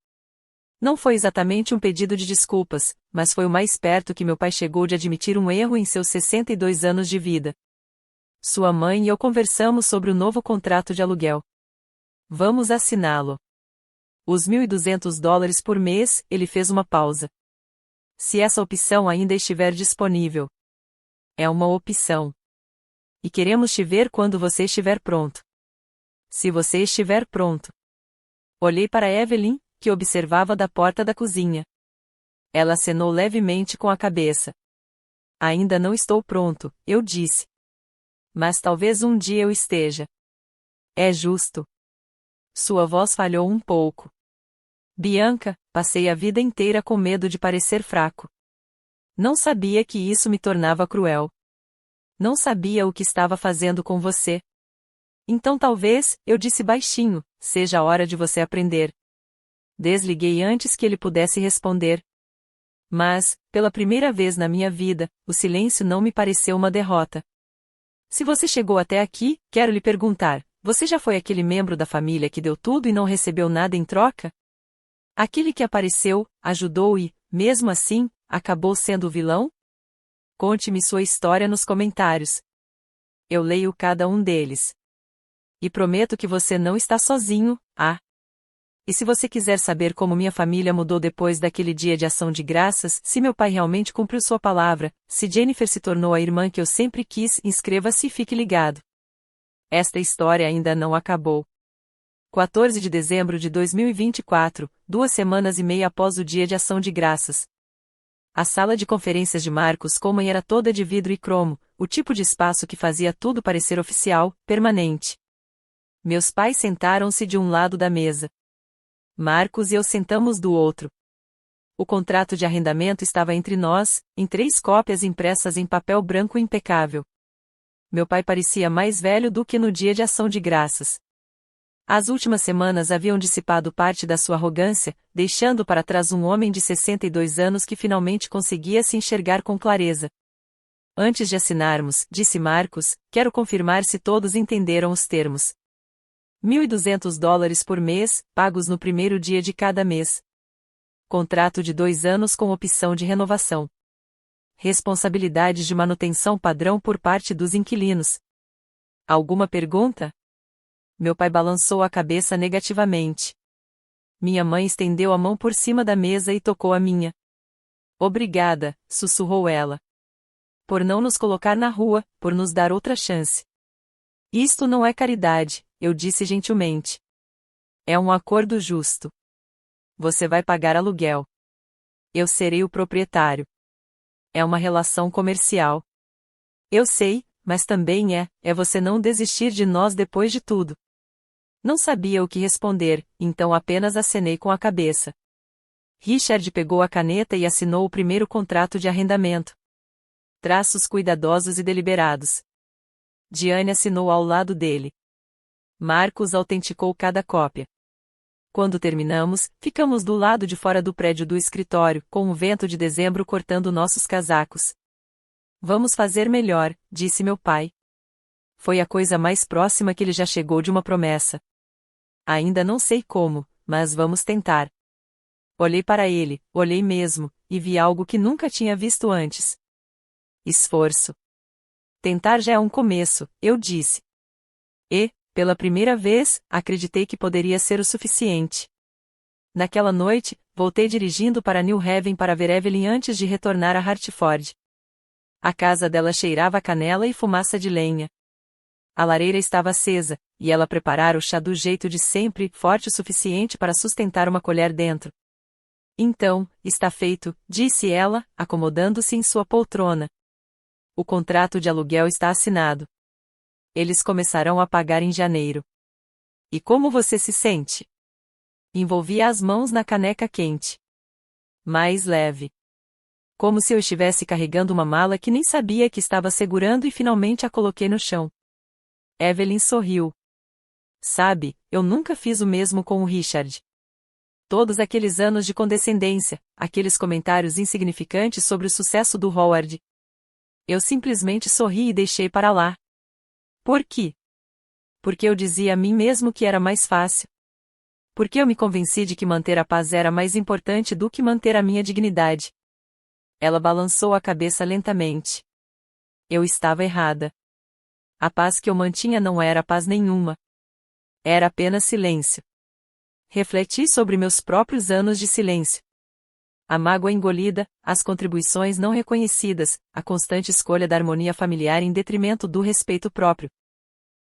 Não foi exatamente um pedido de desculpas, mas foi o mais perto que meu pai chegou de admitir um erro em seus 62 anos de vida. Sua mãe e eu conversamos sobre o novo contrato de aluguel. Vamos assiná-lo. Os $1.200 por mês, ele fez uma pausa. Se essa opção ainda estiver disponível. É uma opção. E queremos te ver quando você estiver pronto. Se você estiver pronto. Olhei para Evelyn, que observava da porta da cozinha. Ela acenou levemente com a cabeça. Ainda não estou pronto, eu disse. Mas talvez um dia eu esteja. É justo. Sua voz falhou um pouco. Bianca, passei a vida inteira com medo de parecer fraco. Não sabia que isso me tornava cruel. Não sabia o que estava fazendo com você. Então talvez, eu disse baixinho, seja a hora de você aprender. Desliguei antes que ele pudesse responder. Mas, pela primeira vez na minha vida, o silêncio não me pareceu uma derrota. Se você chegou até aqui, quero lhe perguntar, você já foi aquele membro da família que deu tudo e não recebeu nada em troca? Aquele que apareceu, ajudou e, mesmo assim, acabou sendo o vilão? Conte-me sua história nos comentários. Eu leio cada um deles. E prometo que você não está sozinho, ah! E se você quiser saber como minha família mudou depois daquele dia de ação de graças, se meu pai realmente cumpriu sua palavra, se Jennifer se tornou a irmã que eu sempre quis, inscreva-se e fique ligado. Esta história ainda não acabou. 14 de dezembro de 2024, 2 semanas e meia após o dia de ação de graças. A sala de conferências de Marcos Coleman era toda de vidro e cromo, o tipo de espaço que fazia tudo parecer oficial, permanente. Meus pais sentaram-se de um lado da mesa. Marcos e eu sentamos do outro. O contrato de arrendamento estava entre nós, em 3 cópias impressas em papel branco impecável. Meu pai parecia mais velho do que no dia de ação de graças. As últimas semanas haviam dissipado parte da sua arrogância, deixando para trás um homem de 62 anos que finalmente conseguia se enxergar com clareza. Antes de assinarmos, disse Marcos, quero confirmar se todos entenderam os termos. $1.200 por mês, pagos no primeiro dia de cada mês. Contrato de 2 anos com opção de renovação. Responsabilidades de manutenção padrão por parte dos inquilinos. Alguma pergunta? Meu pai balançou a cabeça negativamente. Minha mãe estendeu a mão por cima da mesa e tocou a minha. Obrigada, sussurrou ela. Por não nos colocar na rua, por nos dar outra chance. Isto não é caridade, eu disse gentilmente. É um acordo justo. Você vai pagar aluguel. Eu serei o proprietário. É uma relação comercial. Eu sei, mas também é você não desistir de nós depois de tudo. Não sabia o que responder, então apenas acenei com a cabeça. Richard pegou a caneta e assinou o primeiro contrato de arrendamento. Traços cuidadosos e deliberados. Diane assinou ao lado dele. Marcos autenticou cada cópia. Quando terminamos, ficamos do lado de fora do prédio do escritório, com o vento de dezembro cortando nossos casacos. Vamos fazer melhor, disse meu pai. Foi a coisa mais próxima que ele já chegou de uma promessa. Ainda não sei como, mas vamos tentar. Olhei para ele, olhei mesmo, e vi algo que nunca tinha visto antes. Esforço. Tentar já é um começo, eu disse. E, pela primeira vez, acreditei que poderia ser o suficiente. Naquela noite, voltei dirigindo para New Haven para ver Evelyn antes de retornar a Hartford. A casa dela cheirava a canela e fumaça de lenha. A lareira estava acesa, e ela preparara o chá do jeito de sempre, forte o suficiente para sustentar uma colher dentro. Então, está feito, disse ela, acomodando-se em sua poltrona. O contrato de aluguel está assinado. Eles começarão a pagar em janeiro. E como você se sente? Envolvia as mãos na caneca quente. Mais leve. Como se eu estivesse carregando uma mala que nem sabia que estava segurando e finalmente a coloquei no chão. Evelyn sorriu. Sabe, eu nunca fiz o mesmo com o Richard. Todos aqueles anos de condescendência, aqueles comentários insignificantes sobre o sucesso do Howard. Eu simplesmente sorri e deixei para lá. Por quê? Porque eu dizia a mim mesmo que era mais fácil. Porque eu me convenci de que manter a paz era mais importante do que manter a minha dignidade. Ela balançou a cabeça lentamente. Eu estava errada. A paz que eu mantinha não era paz nenhuma. Era apenas silêncio. Refleti sobre meus próprios anos de silêncio. A mágoa engolida, as contribuições não reconhecidas, a constante escolha da harmonia familiar em detrimento do respeito próprio.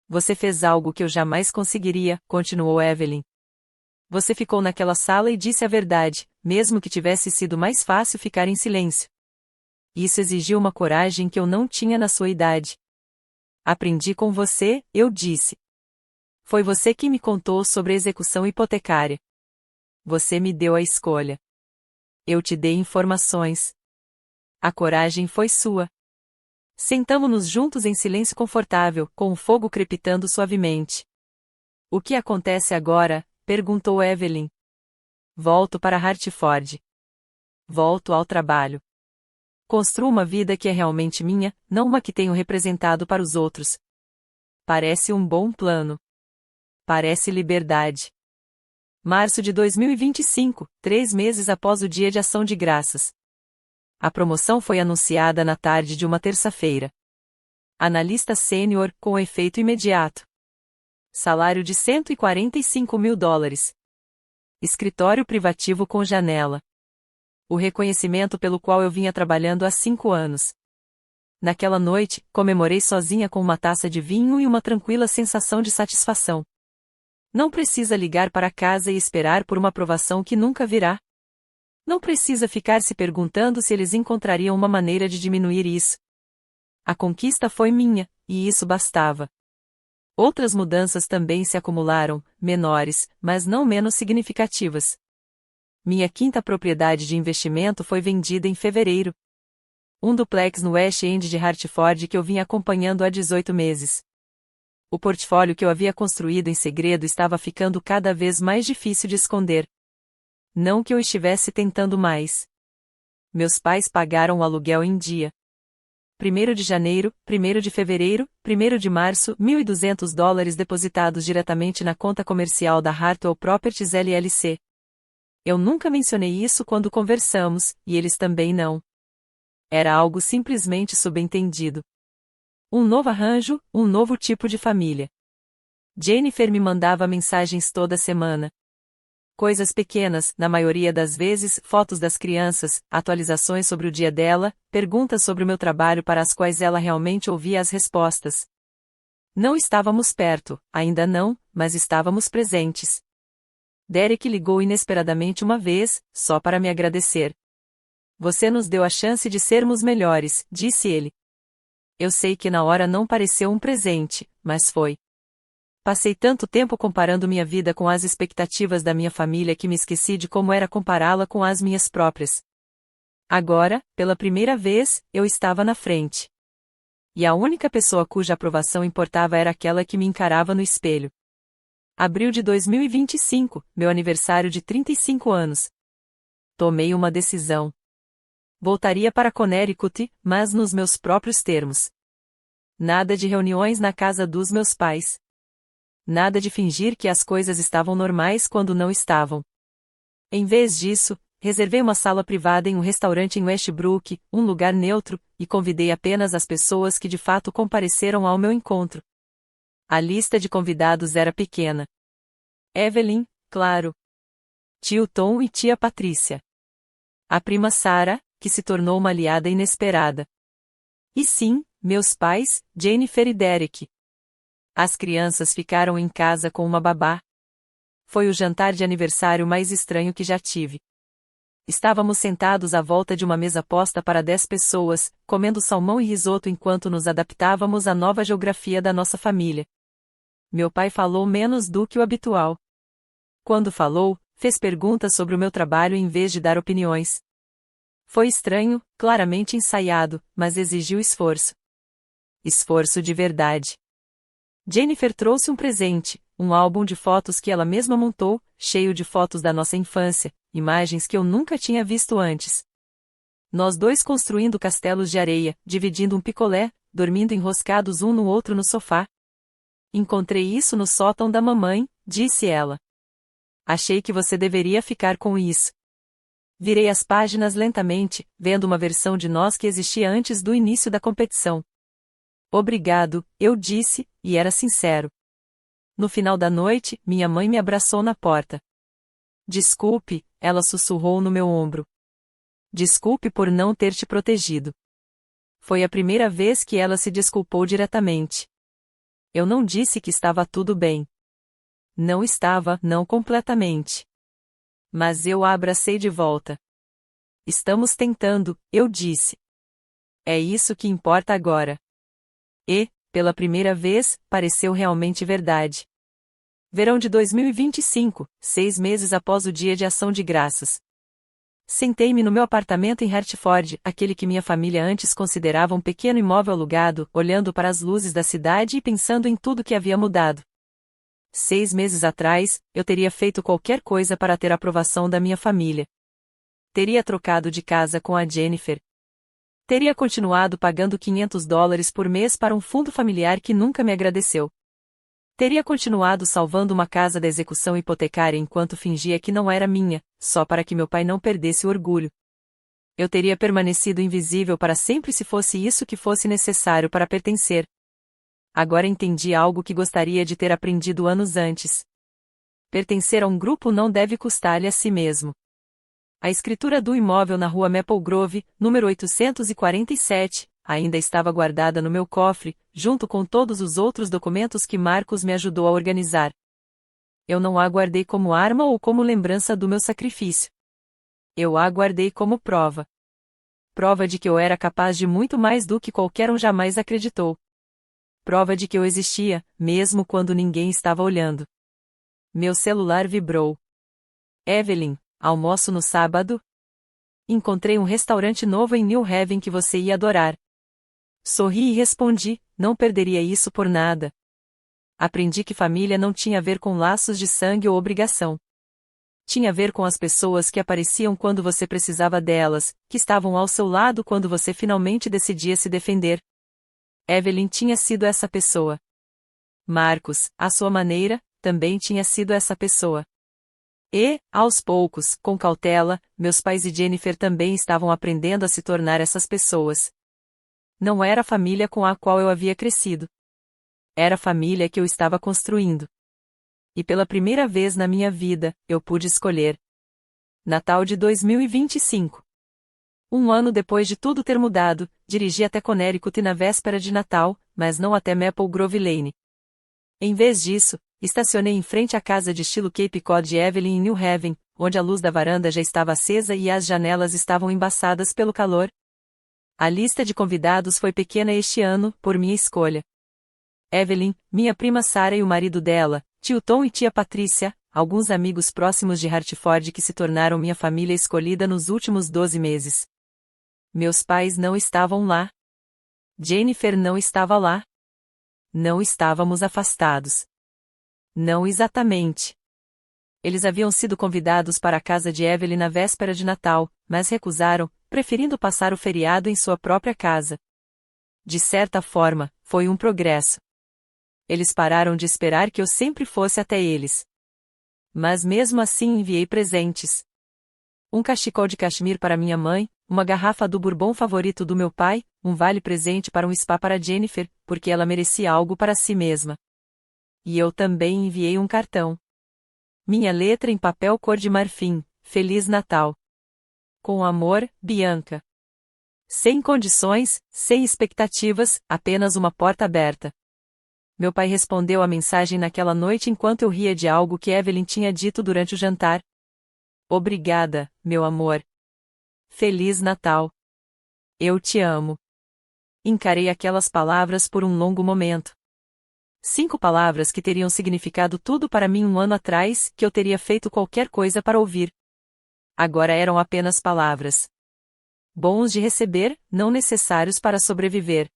Você fez algo que eu jamais conseguiria, continuou Evelyn. Você ficou naquela sala e disse a verdade, mesmo que tivesse sido mais fácil ficar em silêncio. Isso exigiu uma coragem que eu não tinha na sua idade. Aprendi com você, eu disse. Foi você que me contou sobre a execução hipotecária. Você me deu a escolha. Eu te dei informações. A coragem foi sua. Sentamo-nos juntos em silêncio confortável, com o fogo crepitando suavemente. O que acontece agora? Perguntou Evelyn. Volto para Hartford. Volto ao trabalho. Construo uma vida que é realmente minha, não uma que tenho representado para os outros. Parece um bom plano. Parece liberdade. Março de 2025, 3 meses após o Dia de Ação de Graças. A promoção foi anunciada na tarde de uma terça-feira. Analista sênior, com efeito imediato. Salário de $145 mil. Escritório privativo com janela. O reconhecimento pelo qual eu vinha trabalhando há 5 anos. Naquela noite, comemorei sozinha com uma taça de vinho e uma tranquila sensação de satisfação. Não precisa ligar para casa e esperar por uma aprovação que nunca virá. Não precisa ficar se perguntando se eles encontrariam uma maneira de diminuir isso. A conquista foi minha, e isso bastava. Outras mudanças também se acumularam, menores, mas não menos significativas. Minha quinta propriedade de investimento foi vendida em fevereiro. Um duplex no West End de Hartford que eu vinha acompanhando há 18 meses. O portfólio que eu havia construído em segredo estava ficando cada vez mais difícil de esconder. Não que eu estivesse tentando mais. Meus pais pagaram o aluguel em dia. 1º de janeiro, 1º de fevereiro, 1º de março, $1.200 depositados diretamente na conta comercial da Hartwell Properties LLC. Eu nunca mencionei isso quando conversamos, e eles também não. Era algo simplesmente subentendido. Um novo arranjo, um novo tipo de família. Jennifer me mandava mensagens toda semana. Coisas pequenas, na maioria das vezes, fotos das crianças, atualizações sobre o dia dela, perguntas sobre o meu trabalho para as quais ela realmente ouvia as respostas. Não estávamos perto, ainda não, mas estávamos presentes. Derek ligou inesperadamente uma vez, só para me agradecer. Você nos deu a chance de sermos melhores, disse ele. Eu sei que na hora não pareceu um presente, mas foi. Passei tanto tempo comparando minha vida com as expectativas da minha família que me esqueci de como era compará-la com as minhas próprias. Agora, pela primeira vez, eu estava na frente. E a única pessoa cuja aprovação importava era aquela que me encarava no espelho. Abril de 2025, meu aniversário de 35 anos. Tomei uma decisão. Voltaria para Connecticut, mas nos meus próprios termos. Nada de reuniões na casa dos meus pais. Nada de fingir que as coisas estavam normais quando não estavam. Em vez disso, reservei uma sala privada em um restaurante em Westbrook, um lugar neutro, e convidei apenas as pessoas que de fato compareceram ao meu encontro. A lista de convidados era pequena. Evelyn, claro. Tio Tom e tia Patrícia. A prima Sarah, que se tornou uma aliada inesperada. E sim, meus pais, Jennifer e Derek. As crianças ficaram em casa com uma babá. Foi o jantar de aniversário mais estranho que já tive. Estávamos sentados à volta de uma mesa posta para 10 pessoas, comendo salmão e risoto enquanto nos adaptávamos à nova geografia da nossa família. Meu pai falou menos do que o habitual. Quando falou, fez perguntas sobre o meu trabalho em vez de dar opiniões. Foi estranho, claramente ensaiado, mas exigiu esforço. Esforço de verdade. Jennifer trouxe um presente, um álbum de fotos que ela mesma montou, cheio de fotos da nossa infância, imagens que eu nunca tinha visto antes. Nós dois construindo castelos de areia, dividindo um picolé, dormindo enroscados um no outro no sofá. Encontrei isso no sótão da mamãe, disse ela. Achei que você deveria ficar com isso. Virei as páginas lentamente, vendo uma versão de nós que existia antes do início da competição. Obrigado, eu disse, e era sincero. No final da noite, minha mãe me abraçou na porta. Desculpe, ela sussurrou no meu ombro. Desculpe por não ter te protegido. Foi a primeira vez que ela se desculpou diretamente. Eu não disse que estava tudo bem. Não estava, não completamente. Mas eu a abracei de volta. Estamos tentando, eu disse. É isso que importa agora. E, pela primeira vez, pareceu realmente verdade. Verão de 2025, 6 meses após o Dia de Ação de Graças. Sentei-me no meu apartamento em Hartford, aquele que minha família antes considerava um pequeno imóvel alugado, olhando para as luzes da cidade e pensando em tudo que havia mudado. 6 meses atrás, eu teria feito qualquer coisa para ter a aprovação da minha família. Teria trocado de casa com a Jennifer. Teria continuado pagando $500 por mês para um fundo familiar que nunca me agradeceu. Teria continuado salvando uma casa da execução hipotecária enquanto fingia que não era minha, só para que meu pai não perdesse o orgulho. Eu teria permanecido invisível para sempre se fosse isso que fosse necessário para pertencer. Agora entendi algo que gostaria de ter aprendido anos antes. Pertencer a um grupo não deve custar-lhe a si mesmo. A escritura do imóvel na rua Maple Grove, número 847, ainda estava guardada no meu cofre, junto com todos os outros documentos que Marcos me ajudou a organizar. Eu não a guardei como arma ou como lembrança do meu sacrifício. Eu a guardei como prova. Prova de que eu era capaz de muito mais do que qualquer um jamais acreditou. Prova de que eu existia, mesmo quando ninguém estava olhando. Meu celular vibrou. Evelyn, almoço no sábado? Encontrei um restaurante novo em New Haven que você ia adorar. Sorri e respondi, não perderia isso por nada. Aprendi que família não tinha a ver com laços de sangue ou obrigação. Tinha a ver com as pessoas que apareciam quando você precisava delas, que estavam ao seu lado quando você finalmente decidia se defender. Evelyn tinha sido essa pessoa. Marcos, à sua maneira, também tinha sido essa pessoa. E, aos poucos, com cautela, meus pais e Jennifer também estavam aprendendo a se tornar essas pessoas. Não era a família com a qual eu havia crescido. Era a família que eu estava construindo. E pela primeira vez na minha vida, eu pude escolher. Natal de 2025. Um ano depois de tudo ter mudado, dirigi até Connecticut na véspera de Natal, mas não até Maple Grove Lane. Em vez disso, estacionei em frente à casa de estilo Cape Cod de Evelyn em New Haven, onde a luz da varanda já estava acesa e as janelas estavam embaçadas pelo calor. A lista de convidados foi pequena este ano, por minha escolha. Evelyn, minha prima Sarah e o marido dela, tio Tom e tia Patrícia, alguns amigos próximos de Hartford que se tornaram minha família escolhida nos últimos 12 meses. Meus pais não estavam lá. Jennifer não estava lá. Não estávamos afastados. Não exatamente. Eles haviam sido convidados para a casa de Evelyn na véspera de Natal, mas recusaram, preferindo passar o feriado em sua própria casa. De certa forma, foi um progresso. Eles pararam de esperar que eu sempre fosse até eles. Mas mesmo assim enviei presentes. Um cachecol de cachemir para minha mãe, uma garrafa do bourbon favorito do meu pai, um vale-presente para um spa para Jennifer, porque ela merecia algo para si mesma. E eu também enviei um cartão. Minha letra em papel cor de marfim, Feliz Natal. Com amor, Bianca. Sem condições, sem expectativas, apenas uma porta aberta. Meu pai respondeu a mensagem naquela noite enquanto eu ria de algo que Evelyn tinha dito durante o jantar. Obrigada, meu amor. Feliz Natal. Eu te amo. Encarei aquelas palavras por um longo momento. 5 palavras que teriam significado tudo para mim um ano atrás, que eu teria feito qualquer coisa para ouvir. Agora eram apenas palavras. Bons de receber, não necessários para sobreviver.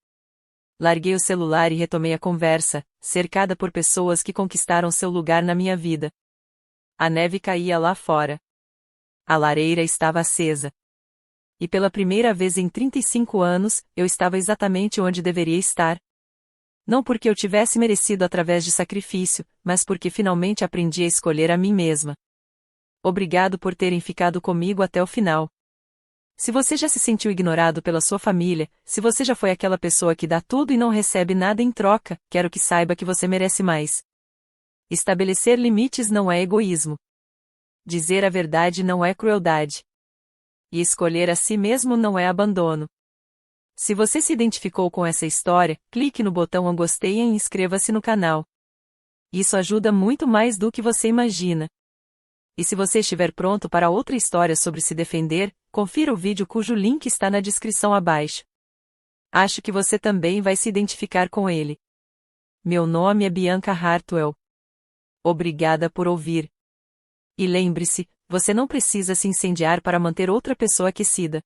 Larguei o celular e retomei a conversa, cercada por pessoas que conquistaram seu lugar na minha vida. A neve caía lá fora. A lareira estava acesa. E pela primeira vez em 35 anos, eu estava exatamente onde deveria estar. Não porque eu tivesse merecido através de sacrifício, mas porque finalmente aprendi a escolher a mim mesma. Obrigado por terem ficado comigo até o final. Se você já se sentiu ignorado pela sua família, se você já foi aquela pessoa que dá tudo e não recebe nada em troca, quero que saiba que você merece mais. Estabelecer limites não é egoísmo. Dizer a verdade não é crueldade. E escolher a si mesmo não é abandono. Se você se identificou com essa história, clique no botão gostei e inscreva-se no canal. Isso ajuda muito mais do que você imagina. E se você estiver pronto para outra história sobre se defender, confira o vídeo cujo link está na descrição abaixo. Acho que você também vai se identificar com ele. Meu nome é Bianca Hartwell. Obrigada por ouvir. E lembre-se, você não precisa se incendiar para manter outra pessoa aquecida.